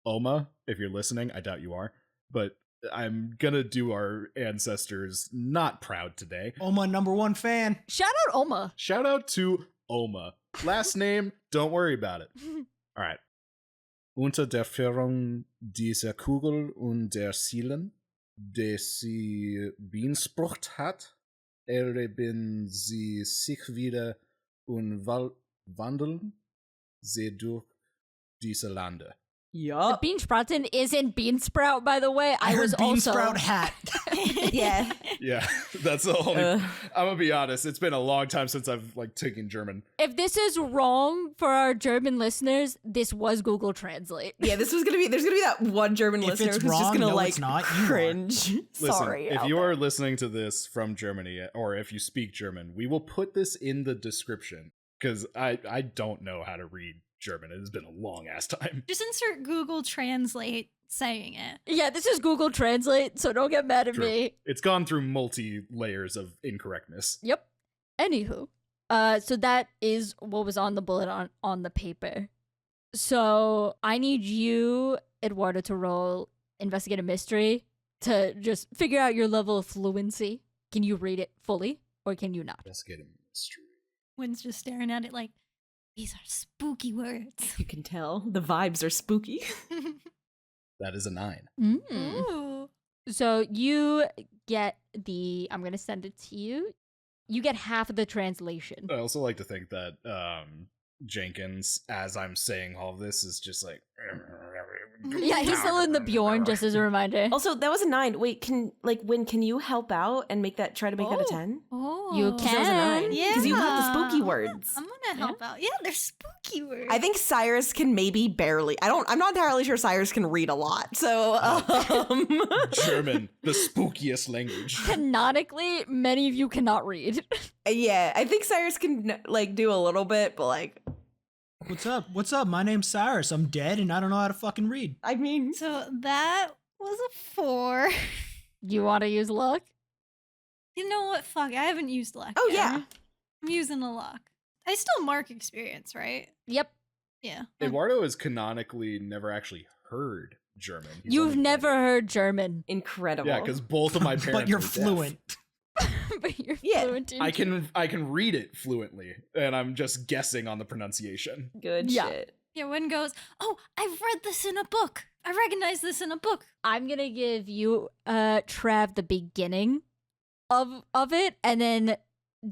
Oma, if you're listening, I doubt you are, but I'm gonna do our ancestors not proud today. Oh, my #1 fan. Shout out Oma. Shout out to Oma. Last name, don't worry about it. All right. Unter der Führung dieser Kugel und der Zielen, die sie beansprucht hat, erheben sie sich wieder und wandeln sie durch diese Lande. Yup. Beansprouten is in Beansprout, by the way. I heard was bean also sprout hat. Yeah. Yeah, that's the only. Ugh. I'm gonna be honest. It's been a long time since I've like taken German. If this is wrong for our German listeners, this was Google Translate. Yeah, there's gonna be that one German If listener it's who's just wrong, gonna no, like it's not. You are. cringe. Listen, Sorry. if out you there. are listening to this from Germany, or if you speak German, we will put this in the description because I don't know how to read German. It has been a long ass time. Just insert Google Translate saying it. Yeah, this is Google Translate, so don't get mad at True. me. It's gone through multi layers of incorrectness. Yep. Anywho, so that is what was on the bullet on the paper. So I need you, Eduardo, to roll investigate a mystery to just figure out your level of fluency. Can you read it fully, or can you not? Let's get a mystery. Wynn's just staring at it like, these are spooky words. You can tell the vibes are spooky. That is a 9. Ooh. So you get I'm going to send it to you. You get half of the translation. I also like to think that Jenkins, as I'm saying all of this, is just like. Yeah, he's still in the Bjorn, just as a reminder. Also, that was a 9. Wait, Win, can you help out and try to make that a 10? Oh. You 'Cause that was a can. 9. Because you have the spooky words. I'm gonna help out. Yeah, they're spooky words. I think Cyrus can maybe barely. I'm not entirely sure Cyrus can read a lot. So, German, the spookiest language. Canonically, many of you cannot read. yeah, I think Cyrus can like do a little bit, but like, What's up? What's up? My name's Cyrus. I'm dead and I don't know how to fucking read. I mean, So that was a 4. You want to use luck? You know what? Fuck, I haven't used luck. oh yet. yeah, I'm using the luck. I still mark experience, right? Yep. Yeah. Eduardo has canonically never actually heard German. He's You've only read never it. heard German, Oh incredible. Yeah, because both of my parents. But you're are deaf. fluent. but you're Yeah. fluent in I can read it fluently, and I'm just guessing on the pronunciation. good Yeah. shit. Yeah, Wynn goes, oh, I've read this in a book. I recognize this in a book. I'm gonna give you, Trav, the beginning of it, and then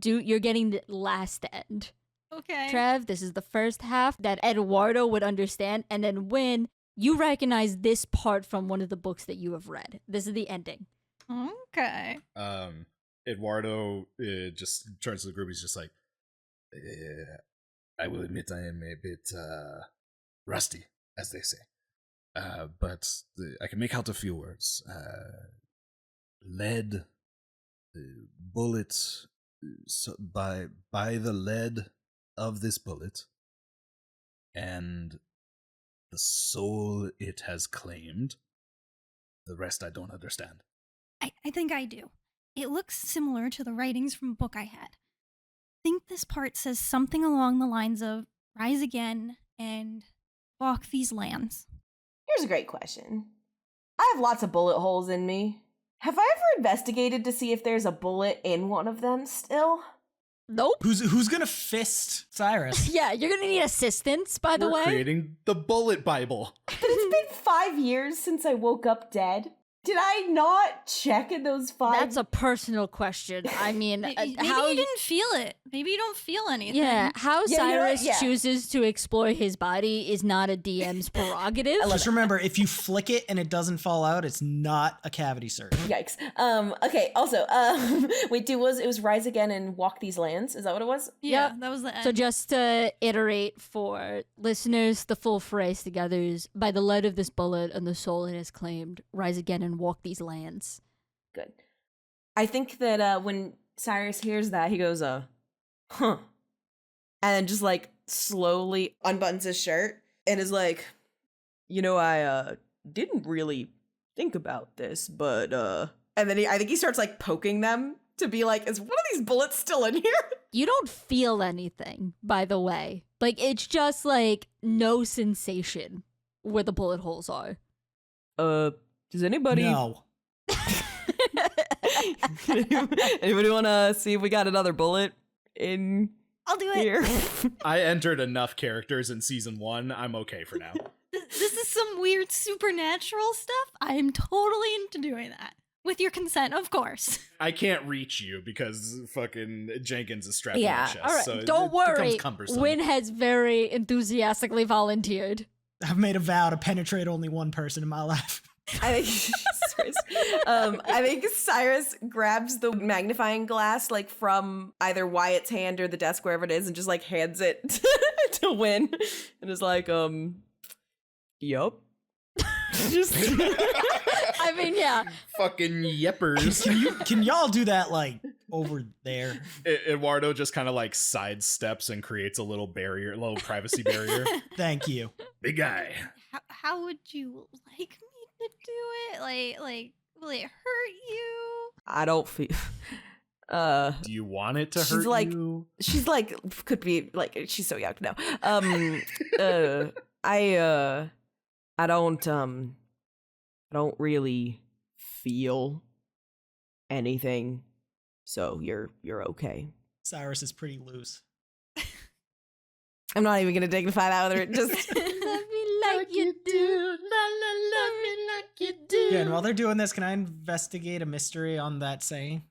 you're getting the last end. Okay. Trev, this is the first half that Eduardo would understand, and then Win, you recognize this part from one of the books that you have read. This is the ending. Okay. Eduardo just turns to the group. He's just like, I will admit I am a bit rusty, as they say. But I can make out a few words. Lead, bullet, so by the lead of this bullet, and the soul it has claimed. The rest I don't understand. I think I do. It looks similar to the writings from a book I had. I think this part says something along the lines of rise again and walk these lands. Here's a great question. I have lots of bullet holes in me. Have I ever investigated to see if there's a bullet in one of them still? Nope. Who's gonna fist Cyrus? Yeah, you're gonna need assistance, by the We're way. creating the bullet Bible. But it's been 5 years since I woke up dead. Did I not check in those 5? That's a personal question. I mean, Maybe how you didn't feel it. Maybe you don't feel anything. Yeah, how Yeah, you know what? Cyrus Yeah. chooses to explore his body is not a DM's prerogative. Just remember, if you flick it and it doesn't fall out, it's not a cavity search. Yikes. Okay, also, wait, it was rise again and walk these lands? Is that what it was? Yeah, Yep. that was the end. So just to iterate for listeners, the full phrase together is, by the light of this bullet and the soul it has claimed, rise again and walk these lands. Good. I think that when Cyrus hears that, he goes, huh. And then just like slowly unbuttons his shirt and is like, I didn't really think about this, but and then I think he starts like poking them to be like, is one of these bullets still in here? You don't feel anything, by the way. Like, it's just like no sensation where the bullet holes are. Does anybody No. anybody want to see if we got another bullet in I'll do it. here? I entered enough characters in season 1. I'm okay for now. This is some weird supernatural stuff. I am totally into doing that. With your consent, of course. I can't reach you because fucking Jenkins is strapped Yeah. to my chest. All right, so don't it becomes worry. cumbersome. Win has very enthusiastically volunteered. I've made a vow to penetrate only one person in my life. I think Cyrus grabs the magnifying glass like from either Wyatt's hand or the desk, wherever it is, and just like hands it to Win, and is like, yup. Just I mean, yeah. Fucking yeppers. Can y'all do that like over there? Eduardo just kind of like sidesteps and creates a little barrier, a little privacy barrier. Thank you. Big guy. How would you like me to do it? Like, will it hurt you? I don't feel. Do you want it to She's hurt like- you? She's like could be like she's so young now. I don't really feel anything, so you're okay. Cyrus is pretty loose. I'm not even gonna dignify that with her. Just Love me like you do. Love me like you do. Yeah, and while they're doing this, can I investigate a mystery on that saying?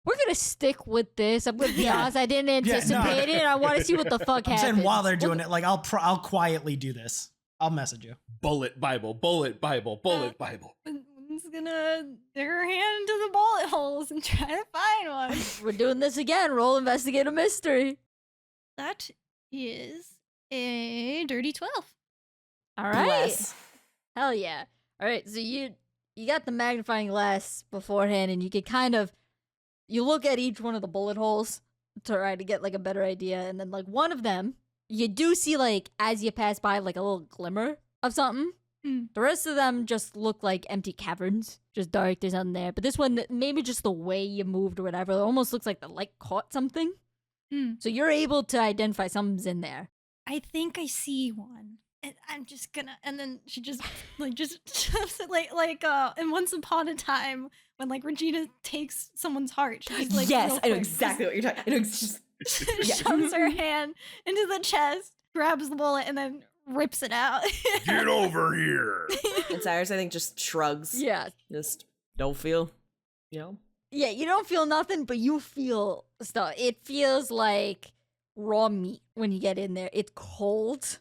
We're gonna stick with this. I'm gonna be Yeah. honest. I didn't anticipate it. I want to see what the fuck I'm happens. saying while they're doing it, like I'll quietly do this. I'll message you. Bullet Bible, bullet Bible, bullet Bible. One's gonna stick her hand into the bullet holes and try to find one. We're doing this again. Roll investigate a mystery. That is a dirty 12. All right. bless. Hell yeah. All right. So you got the magnifying glass beforehand, and you could kind of you look at each one of the bullet holes to try to get like a better idea, and then like one of them you do see like as you pass by like a little glimmer of something. Mm. The rest of them just look like empty caverns, just dark. There's nothing there. But this one, maybe just the way you moved or whatever, it almost looks like the light caught something. Mm. So you're able to identify something's in there. I think I see one. And I'm just gonna, and then she just shoves it like in Once Upon a Time when like Regina takes someone's heart. She just, like, Yes, real I know quick, exactly what you're talking. I know it's just shoves her hand into the chest, grabs the bullet, and then rips it out. Get over here. and Cyrus I think just shrugs. Yeah. Just don't feel. Yeah, you don't feel nothing, but you feel stuff. It feels like raw meat when you get in there. It's cold.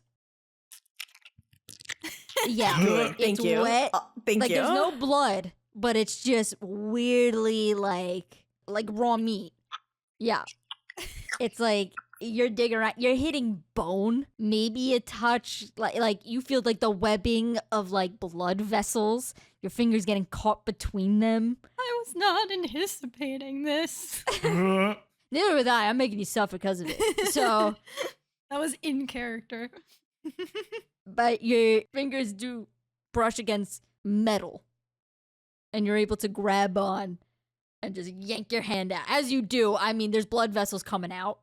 Yeah, Good. it's Thank you. wet. Thank Like you. there's no blood, but it's just weirdly like raw meat. Yeah, it's like you're digging around. You're hitting bone, maybe a touch. Like you feel like the webbing of like blood vessels. Your fingers getting caught between them. I was not anticipating this. Neither was I. I'm making you suffer because of it. So, That was in character. but your fingers do brush against metal, and you're able to grab on and just yank your hand out. As you do, I mean, there's blood vessels coming out.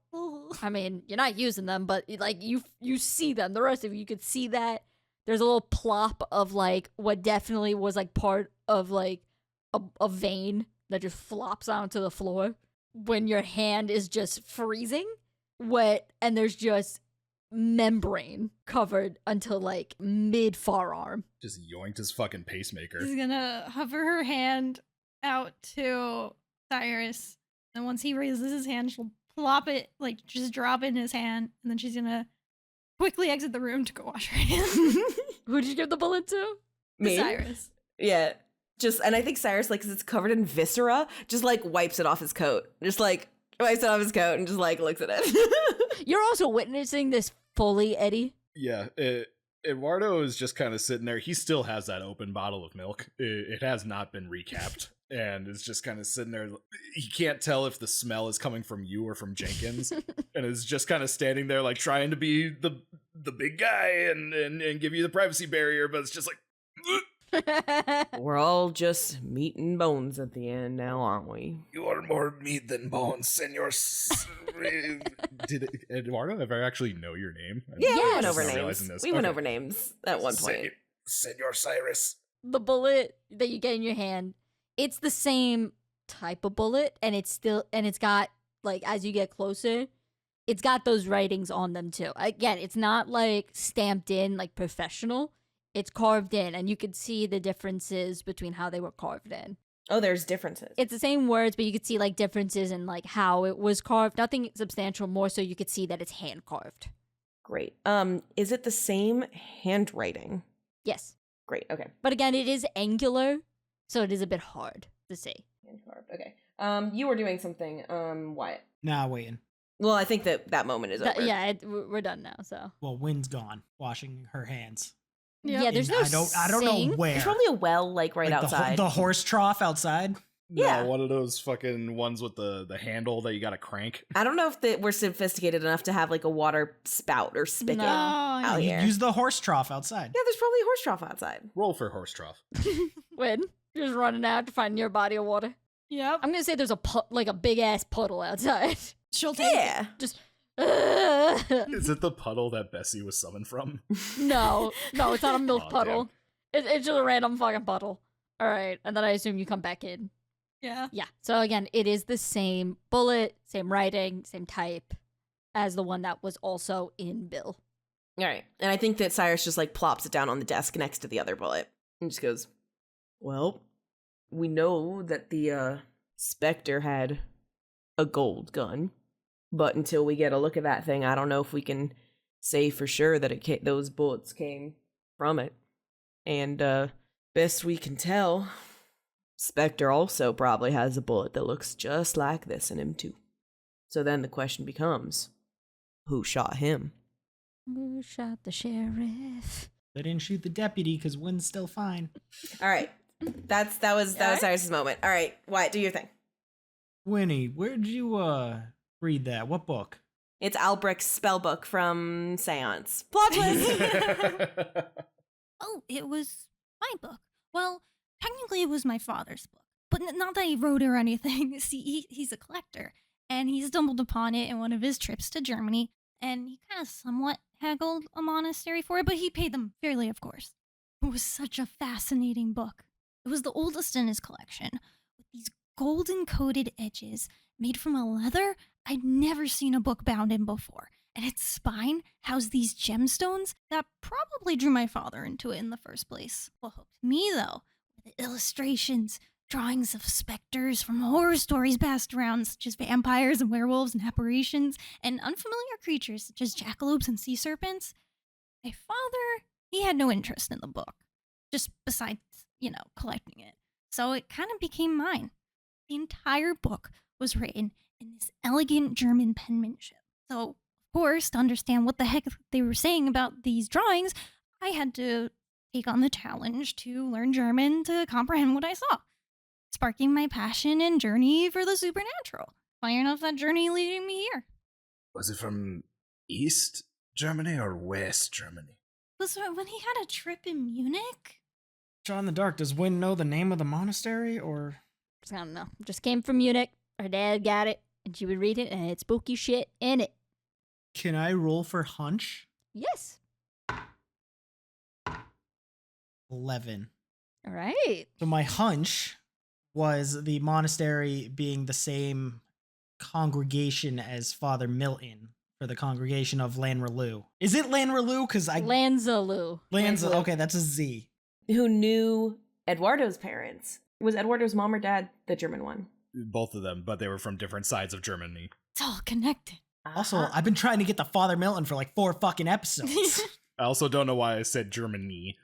I mean, you're not using them, but like you see them. The rest of you could see that. There's a little plop of like what definitely was like part of like a vein that just flops onto the floor when your hand is just freezing wet, and there's just membrane covered until like mid forearm. Just yoinked his fucking pacemaker. She's gonna hover her hand out to Cyrus, and once he raises his hand, she'll plop it, like just drop it in his hand, and then she's gonna quickly exit the room to go wash her hands. Who'd you give the bullet to? Me? Cyrus. Yeah. And I think Cyrus, like, 'cause it's covered in viscera, just like wipes it off his coat. Just like wipes it off his coat and just like looks at it. You're also witnessing this fully, Eddie. Yeah, Eduardo is just kind of sitting there. He still has that open bottle of milk. It has not been recapped, and is just kind of sitting there. He can't tell if the smell is coming from you or from Jenkins, and is just kind of standing there, like trying to be the big guy and give you the privacy barrier, but it's just like. We're all just meat and bones at the end now, aren't we? You are more meat than bones, senor. Did Eduardo ever actually know your name? Yeah, we Yes. went over I'm not names. realizing this. We went Okay. over names at one point. Senor Cyrus. The bullet that you get in your hand, it's the same type of bullet, and it's got like, as you get closer, it's got those writings on them too. Again, it's not like stamped in like professional. It's carved in, and you could see the differences between how they were carved in. Oh, there's differences. It's the same words, but you could see like differences in like how it was carved. Nothing substantial, more so you could see that it's hand carved. Great. Is it the same handwriting? Yes. Great. Okay. But again, it is angular, so it is a bit hard to see. Hand carved. Okay. You were doing something, Wyatt. Nah, waiting. Well, I think that moment is over. We're done now, so. Well, Wynn's gone, washing her hands. Yeah, there's no I don't know sink. where. There's probably a well, like right Like outside. The horse trough outside. Yeah. No, one of those fucking ones with the handle that you gotta crank. I don't know if we're sophisticated enough to have like a water spout or spigot No. out You here. use the horse trough outside. Yeah, there's probably a horse trough outside. Roll for horse trough. When you're just running out to find your body of water. Yep. I'm gonna say there's a big ass puddle outside. She'll take it. Yeah. Just. Is it the puddle that Bessie was summoned from? No, it's not a milk Aw, puddle. It's just a random fucking puddle. All right, and then I assume you come back in. Yeah. Yeah. So again, it is the same bullet, same writing, same type as the one that was also in Bill. All right. And I think that Cyrus just like plops it down on the desk next to the other bullet and just goes, well, we know that the Spectre had a gold gun, but until we get a look at that thing, I don't know if we can say for sure that those bullets came from it. And best we can tell, Spectre also probably has a bullet that looks just like this in him too. So then the question becomes, who shot him? Who shot the sheriff? They didn't shoot the deputy because Wynn's still fine. All right. That was Cyrus's moment. All right, Wyatt, do your thing. Winnie, where'd you read that? What book? It's Albrecht's spell book from Seance. Plot twist! Oh, it was my book. Well, technically it was my father's book, but not that he wrote it or anything. See, he's a collector, and he stumbled upon it in one of his trips to Germany, and he kind of somewhat haggled a monastery for it, but he paid them fairly, of course. It was such a fascinating book. It was the oldest in his collection, with these golden-coated edges made from a leather I'd never seen a book bound in before. And its spine housed these gemstones that probably drew my father into it in the first place. What hooked me, though, were the illustrations, drawings of specters from horror stories passed around, such as vampires and werewolves and apparitions, and unfamiliar creatures such as jackalopes and sea serpents. My father, he had no interest in the book, just besides, collecting it. So it kind of became mine. The entire book was written in this elegant German penmanship. So, of course, to understand what the heck they were saying about these drawings, I had to take on the challenge to learn German to comprehend what I saw, sparking my passion and journey for the supernatural. Funny enough, that journey leading me here. Was it from East Germany or West Germany? Was when he had a trip in Munich? Shot in the dark, does Wynn know the name of the monastery, or I don't know. Just came from Munich. Her dad got it, and she would read it, and it's spooky shit in it. Can I roll for hunch? Yes. 11. All right. So my hunch was the monastery being the same congregation as Father Milton for the congregation of Lanrelu. Is it Lanrelu? Because Lanzalu. Okay, that's a Z. Who knew Eduardo's parents? Was Eduardo's mom or dad the German one? Both of them, but they were from different sides of Germany. It's all connected. Also, I've been trying to get the Father Milton for like 4 fucking episodes. I also don't know why I said Germany.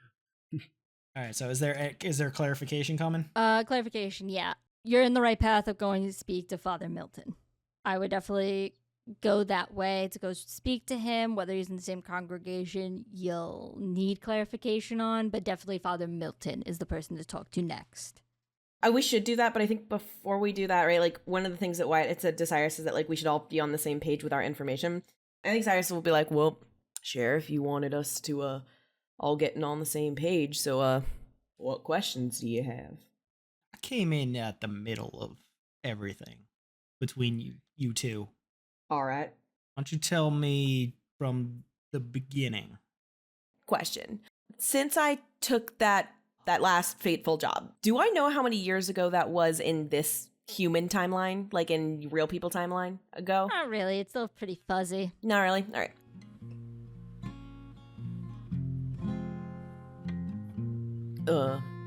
All right, so is there clarification coming? Clarification, yeah. You're in the right path of going to speak to Father Milton. I would definitely go that way to go speak to him. Whether he's in the same congregation, you'll need clarification on, but definitely Father Milton is the person to talk to next. We should do that, but I think before we do that, right, like, one of the things that Wyatt had said to Cyrus is that, like, we should all be on the same page with our information. I think Cyrus will be like, well, Sheriff, you wanted us to, all getting on the same page, so, what questions do you have? I came in at the middle of everything between you two. All right. Why don't you tell me from the beginning? Question. Since I took that last fateful job, do I know how many years ago that was in this human timeline? Like in real people timeline ago? Not really. It's still pretty fuzzy. Not really? All right.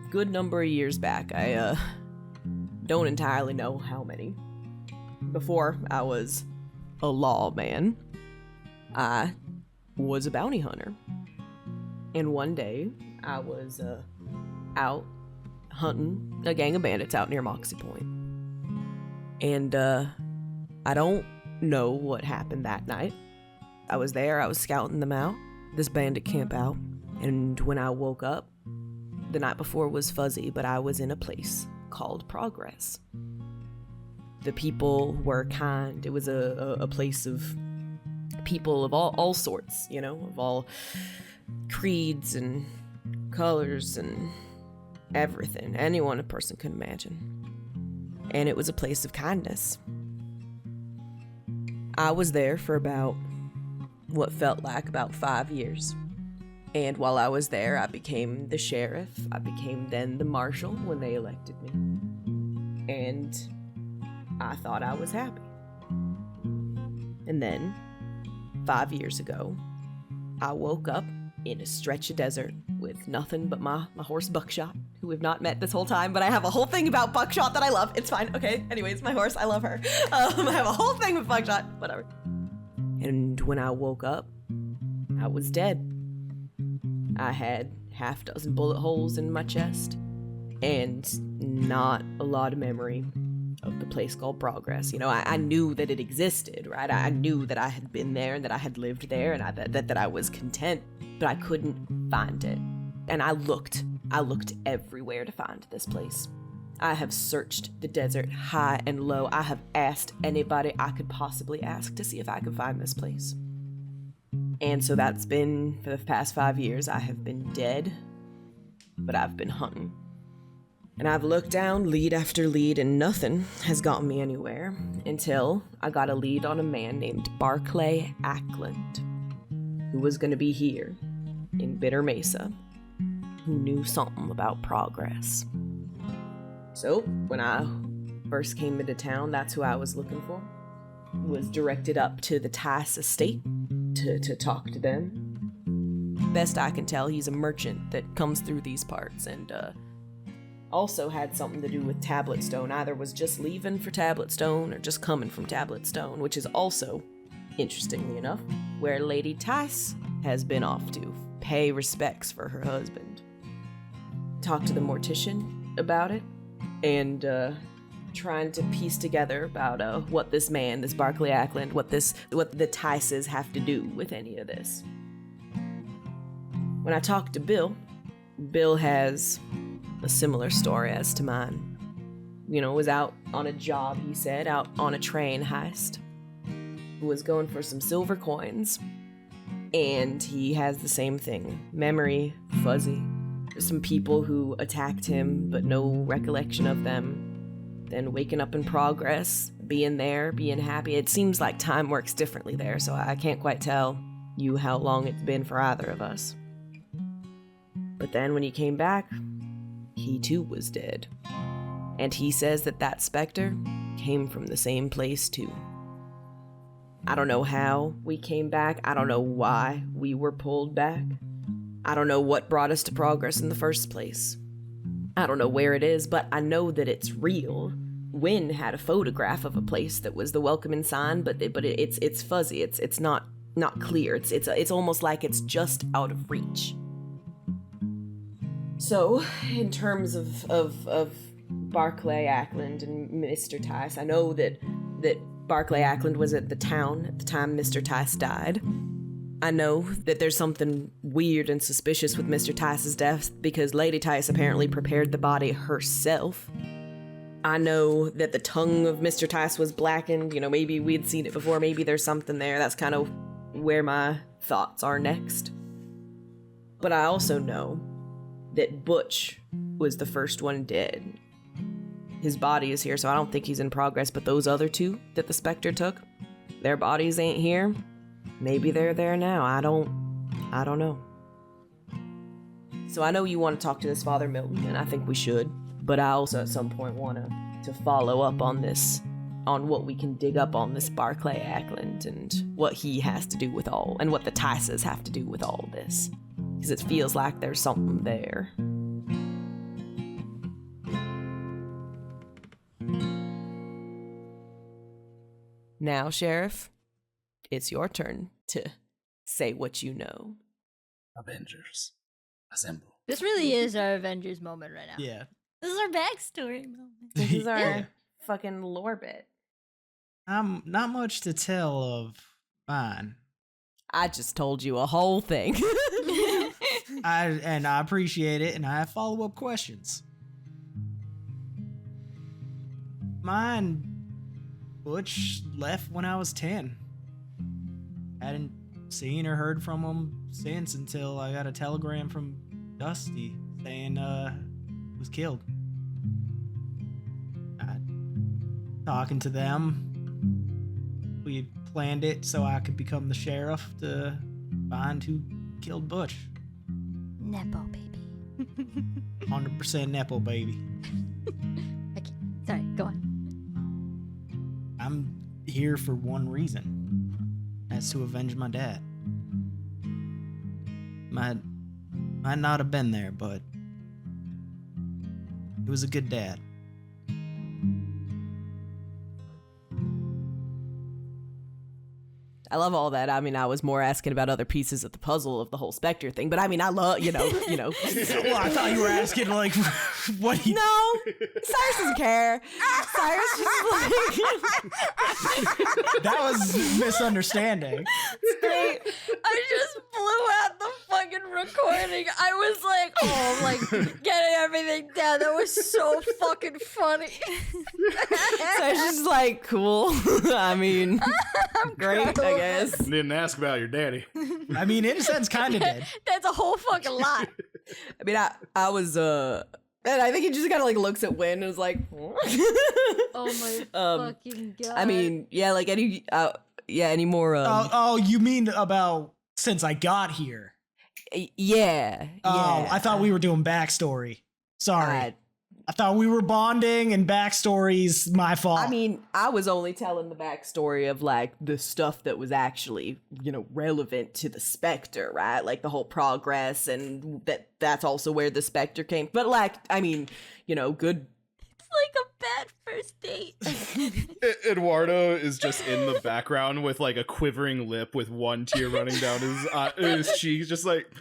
Good number of years back. I, don't entirely know how many. Before I was a lawman, I was a bounty hunter. And one day, I was, out hunting a gang of bandits out near Moxie Point. And, I don't know what happened that night. I was there, I was scouting them out, this bandit camp out, and when I woke up, the night before was fuzzy, but I was in a place called Progress. The people were kind. It was a place of people of all sorts, you know, of all creeds and colors and everything, anyone a person could imagine. And it was a place of kindness. I was there for about what felt like about 5 years. And while I was there, I became the sheriff. I became then the marshal when they elected me. And I thought I was happy. And then, 5 years ago, I woke up in a stretch of desert with nothing but my horse Buckshot, who we've not met this whole time, but I have a whole thing about Buckshot that I love. It's fine. Okay. Anyways, my horse, I love her. I have a whole thing with Buckshot. Whatever. And when I woke up, I was dead. I had half dozen bullet holes in my chest and not a lot of memory of the place called Progress. You know, I knew that it existed, right? I knew that I had been there and that I had lived there and that I was content, but I couldn't find it. And I looked everywhere to find this place. I have searched the desert high and low. I have asked anybody I could possibly ask to see if I could find this place. And so that's been, for the past 5 years, I have been dead, but I've been hunting. And I've looked down lead after lead, and nothing has gotten me anywhere until I got a lead on a man named Barclay Ackland, who was going to be here in Bittermesa, who knew something about Progress. So when I first came into town, that's who I was looking for. Was directed up to the Tice estate to talk to them. Best I can tell, he's a merchant that comes through these parts and also had something to do with Tablet Stone. Either was just leaving for Tablet Stone or just coming from Tablet Stone, which is also, interestingly enough, where Lady Tice has been off to pay respects for her husband. Talked to the mortician about it and trying to piece together about what this man, this Barclay Ackland, what the Tices have to do with any of this. When I talked to Bill has a similar story as to mine. You know, was out on a job, he said, out on a train heist. Was going for some silver coins. And he has the same thing. Memory, fuzzy. There's some people who attacked him, but no recollection of them. then waking up in progress, being there, being happy. It seems like time works differently there, so I can't quite tell you how long it's been for either of us. But then when he came back, he too was dead. And he says that that specter came from the same place too. I don't know how we came back. I don't know why we were pulled back. I don't know what brought us to progress in the first place. I don't know where it is, but I know that it's real. Wynn had a photograph of a place that was the welcoming sign, but it's fuzzy. It's not clear. It's almost like it's just out of reach. So, in terms of Barclay Ackland and Mr. Tice, I know that Barclay Ackland was at the town at the time Mr. Tice died. I know that there's something weird and suspicious with Mr. Tice's death because Lady Tice apparently prepared the body herself. I know that the tongue of Mr. Tice was blackened. Maybe we'd seen it before. Maybe there's something there. That's kind of where my thoughts are next. But I also know that Butch was the first one dead. His body is here, so I don't think he's in progress, but those other two that the Spectre took, their bodies ain't here. Maybe they're there now. I don't know. So I know you want to talk to this Father Milton, and I think we should, but I also at some point want to follow up on this, on what we can dig up on this Barclay Ackland and what he has to do with all, and what the Tices have to do with all this. Because it feels like there's something there. Now, Sheriff, it's your turn to say what you know. Avengers, assemble. This really is our Avengers moment right now. Yeah. This is our backstory moment. This is our Yeah. fucking lore bit. Not much to tell of mine. I just told you a whole thing. I appreciate it, and I have follow-up questions. Mine, Butch left when I was 10. Hadn't seen or heard from him since until I got a telegram from Dusty saying he was killed. Talking to them, we planned it so I could become the sheriff to find who killed Butch. Nepo baby. 100% Nepo baby. Okay, sorry, go on. I'm here for one reason. That's to avenge my dad. Might not have been there, but he was a good dad. I love all that. I mean, I was more asking about other pieces of the puzzle of the whole Spectre thing, but I mean, I love, you know. Well, I thought you were asking, like, what he... No, Cyrus doesn't care. Cyrus just like... That was misunderstanding. I just blew out the fucking recording. I was like, oh, like, getting everything down. That was so fucking funny. Cyrus just like, cool. I mean, great, I guess. Didn't ask about your daddy. I mean, in a sense, kind of did. That's a whole fucking lot. I mean, I was, and I think he just kind of like looks at Wynn and is like, Oh my fucking god. I mean, yeah, like any more, Oh, you mean about since I got here? yeah. Oh, I thought we were doing backstory. Sorry. I thought we were bonding and backstory's my fault. I mean, I was only telling the backstory of like the stuff that was actually, relevant to the Spectre, right? Like the whole progress and that's also where the Spectre came. But like, I mean, good. It's like a bad first date. Eduardo is just in the background with like a quivering lip with one tear running down his cheek, just like,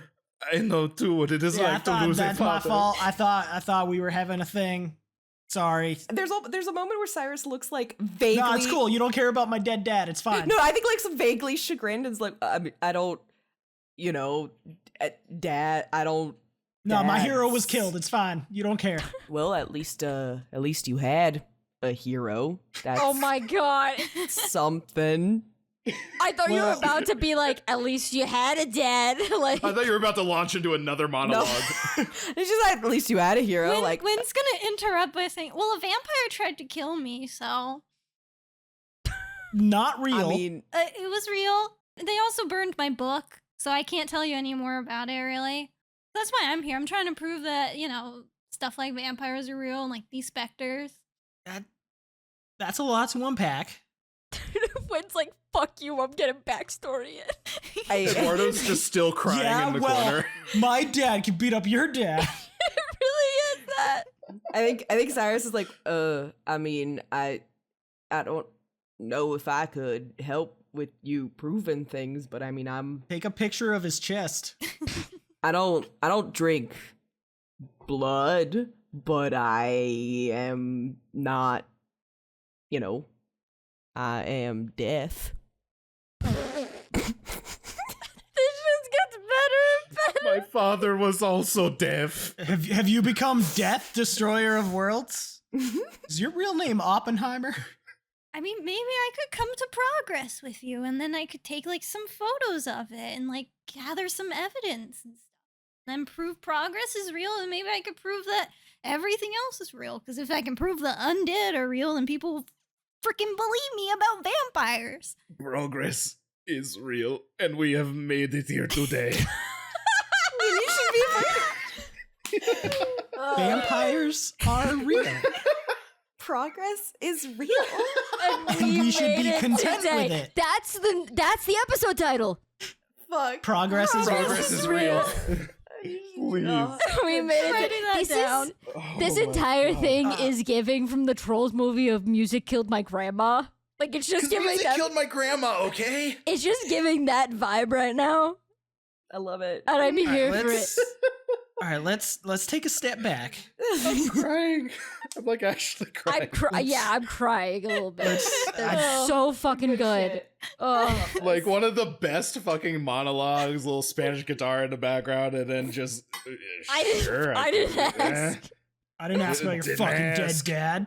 I know too what it is like to lose a that's my father. fault. I thought we were having a thing. Sorry. There's a moment where Cyrus looks like vaguely. No, it's cool. You don't care about my dead dad. It's fine. No, I think like some vaguely chagrined and is like, I mean, I don't, Dad, I don't. No, my hero was killed. It's fine. You don't care. Well, at least you had a hero. That's Oh my god. something. I thought you were about to be like, at least you had a dad. Like, I thought you were about to launch into another monologue. It's just like, at least you had a hero. Like, Wynn's gonna interrupt by saying, well, a vampire tried to kill me, so. Not real. I mean, It was real. They also burned my book, so I can't tell you any more about it, really. That's why I'm here. I'm trying to prove that, stuff like vampires are real and, like, these specters. That's a lot to unpack. Wynn's like, fuck you, I'm getting backstory in. Eduardo's just still crying in the corner. My dad can beat up your dad. It really is that. I think Cyrus is like, I mean, I don't know if I could help with you proving things, but I mean, Take a picture of his chest. I don't drink blood, but I am not, I am deaf. This just gets better and better. My father was also deaf. Have you become Death, Destroyer of Worlds? Is your real name Oppenheimer? I mean, maybe I could come to progress with you, and then I could take, like, some photos of it and, like, gather some evidence and stuff. Then prove progress is real, and maybe I could prove that everything else is real. Because if I can prove the undead are real, then people will freaking believe me about vampires. Progress is real, and we have made it here today. You should be afraid. Vampires are real. Progress is real. And We should be made it content today. with it. That's the episode title. Fuck. Progress is real. Progress is real. Please. We made it. Writing that down. This my entire God. thing is giving from the Trolls movie of Music Killed My Grandma. Like, it's just giving music that. killed my grandma, okay? It's just giving that vibe right now, I love it. and I'm here All right, for it. All right, let's take a step back. I'm crying. I'm like actually crying. I'm crying a little bit. Let's- That's so fucking good. Oh, Like one of the best fucking monologues, little Spanish guitar in the background, and then just. I didn't ask. I didn't ask about your Didn't fucking ask. dead dad.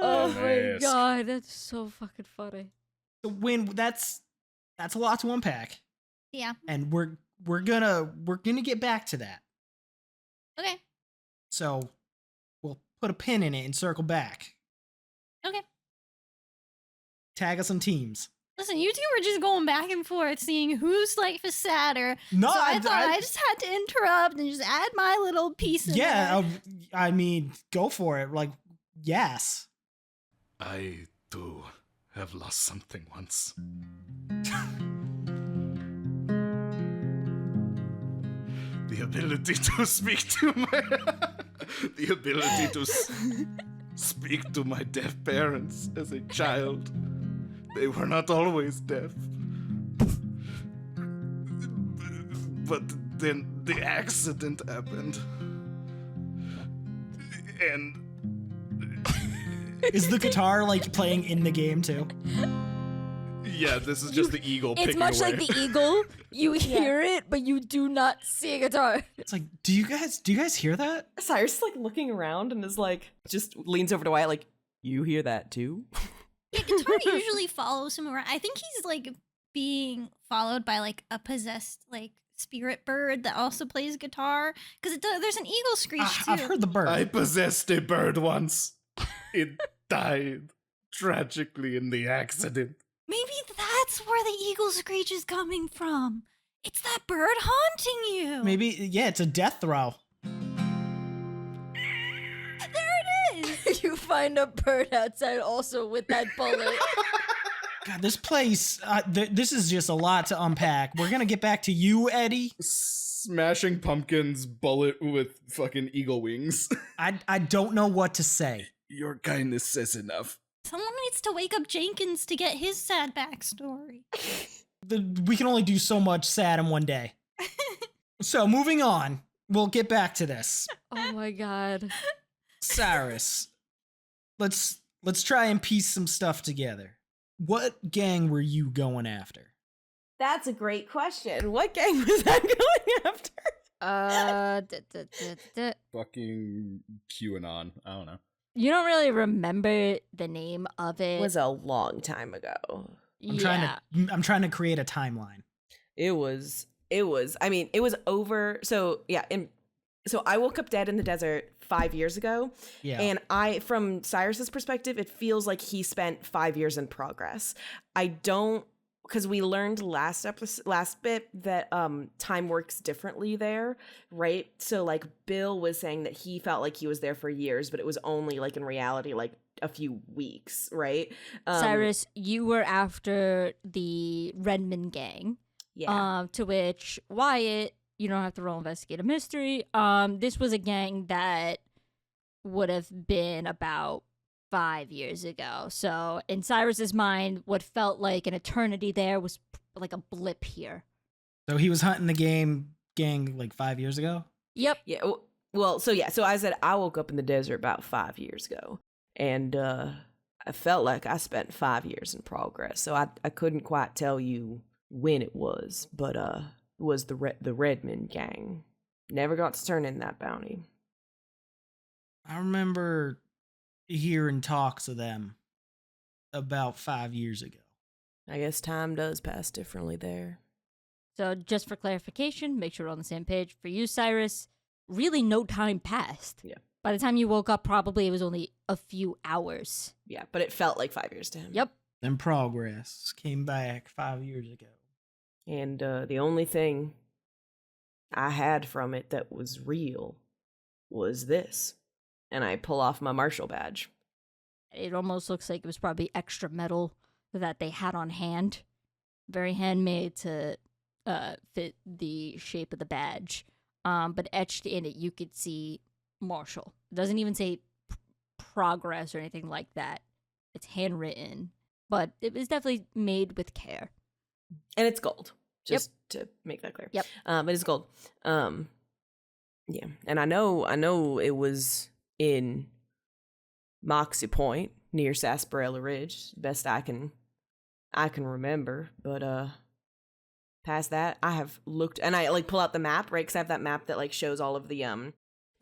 Oh my Ask. god, that's so fucking funny. So Win, that's a lot to unpack, Yeah. and we're gonna get back to that. Okay. So we'll put a pin in it and circle back. Okay. Tag us on teams. Listen, you two were just going back and forth, seeing whose life is sadder. No, So I thought I just had to interrupt and just add my little piece in yeah. there. I mean, go for it. Like, yes. I too have lost something once. The ability to speak to my. The ability to speak to my deaf parents as a child. They were not always deaf. But then the accident happened. And. Is the guitar like playing in the game too? Yeah, this is just the eagle It's picking much away. like the eagle. You hear it, but you do not see a guitar. It's like, do you guys hear that? Cyrus is like looking around and is like, just leans over to Wyatt, like, you hear that too? Yeah, guitar usually follows him around. I think he's like being followed by like a possessed like spirit bird that also plays guitar. Because there's an eagle screech too. I've heard the bird. I possessed a bird once. It died tragically in the accident. Maybe that's where the eagle screech is coming from. It's that bird haunting you. Maybe, yeah, it's a death throw. There it is. You find a bird outside also with that bullet. God, this place, this is just a lot to unpack. We're gonna get back to you, Eddie. Smashing pumpkins bullet with fucking eagle wings. I don't know what to say. Your kindness says enough. Someone needs to wake up Jenkins to get his sad backstory. We can only do so much sad in one day. So moving on, we'll get back to this. Oh my god. Cyrus, let's try and piece some stuff together. What gang were you going after? That's a great question. What gang was that going after? Fucking QAnon. I don't know. You don't really remember the name of it. It was a long time ago. I'm trying to create a timeline. It was over. So yeah, so I woke up dead in the desert 5 years ago. Yeah. And from Cyrus's perspective, it feels like he spent 5 years in progress. Because we learned last bit that time works differently there, right? So like Bill was saying that he felt like he was there for years, but it was only like in reality like a few weeks, right? Cyrus, you were after the Redmond gang. Yeah. To which Wyatt, you don't have to roll investigate a mystery. This was a gang that would have been about 5 years ago. So in Cyrus's mind, what felt like an eternity there was like a blip here. So he was hunting the gang like 5 years ago? Yep. Yeah. Well, so I said I woke up in the desert about 5 years ago, and I felt like I spent 5 years in progress. So I couldn't quite tell you when it was, but it was the Redmond gang. Never got to turn in that bounty. I remember hearing talks of them about 5 years ago. I guess time does pass differently there. So just for clarification, make sure we're on the same page. For you, Cyrus, really no time passed. Yeah. By the time you woke up, probably it was only a few hours. Yeah, but it felt like 5 years to him. Yep. Then progress came back 5 years ago. And the only thing I had from it that was real was this. And I pull off my Marshall badge. It almost looks like it was probably extra metal that they had on hand. Very handmade to fit the shape of the badge. But etched in it, you could see Marshall. It doesn't even say progress or anything like that. It's handwritten. But it was definitely made with care. And it's gold. Just to make that clear. Yep. It is gold. Yeah. And I know it was in Moxie Point near Sarsaparilla Ridge, best I can remember. But past that, I have looked, and I like pull out the map, right? Because I have that map that like shows all of the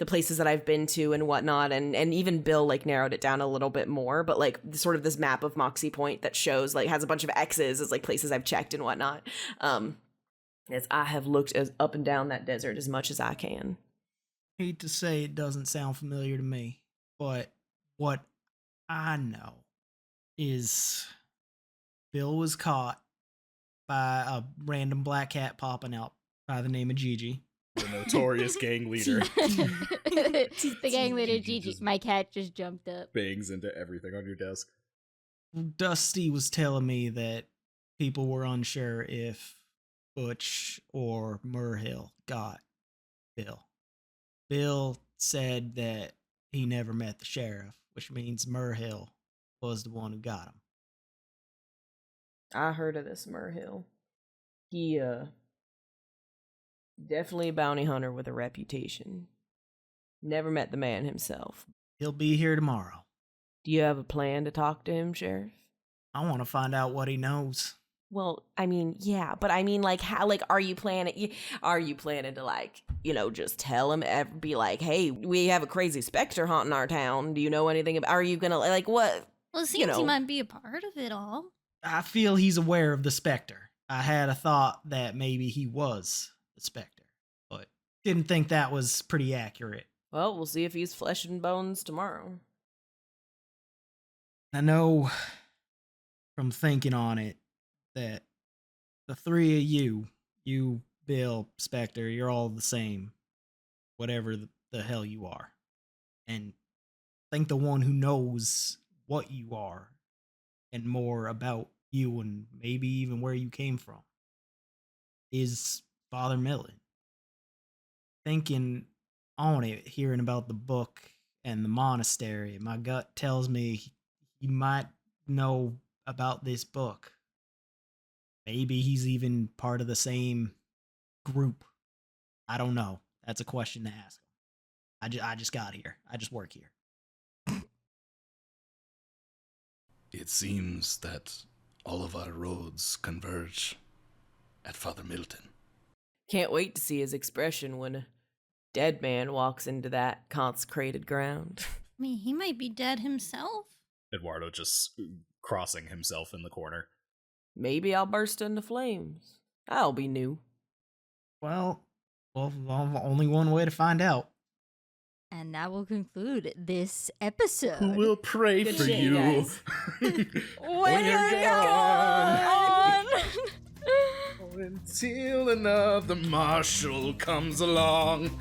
places that I've been to and whatnot, and even Bill like narrowed it down a little bit more. But like sort of this map of Moxie Point that shows like has a bunch of X's as like places I've checked and whatnot. As I have looked as up and down that desert as much as I can. Hate to say it doesn't sound familiar to me, but what I know is Bill was caught by a random black cat popping out by the name of Gigi. The notorious gang leader. The gang leader, Gigi. My cat just jumped up. Bangs into everything on your desk. Dusty was telling me that people were unsure if Butch or Murhill got Bill. Bill said that he never met the sheriff, which means Murhill was the one who got him. I heard of this Murhill. He definitely a bounty hunter with a reputation. Never met the man himself. He'll be here tomorrow. Do you have a plan to talk to him, Sheriff? I want to find out what he knows. Well, I mean, yeah, but I mean, like, how, like, are you planning to, like, you know, just tell him, be like, hey, we have a crazy specter haunting our town. Do you know anything about, are you gonna, like, what? Well, it seems he might be a part of it all. I feel he's aware of the specter. I had a thought that maybe he was the specter, but didn't think that was pretty accurate. Well, we'll see if he's flesh and bones tomorrow. I know from thinking on it that the three of you, Bill, Spectre, you're all the same, whatever the hell you are. And I think the one who knows what you are and more about you and maybe even where you came from is Father Millen. Thinking on it, hearing about the book and the monastery, my gut tells me he might know about this book. Maybe he's even part of the same group. I don't know. That's a question to ask him. I just got here. I just work here. It seems that all of our roads converge at Father Milton. Can't wait to see his expression when a dead man walks into that consecrated ground. I mean, he might be dead himself. Eduardo just crossing himself in the corner. maybe I'll burst into flames. That'll be new. Well, only one way to find out. And that will conclude this episode. Who will pray Good for shit, you guys. When you're gone. Until another marshal comes along.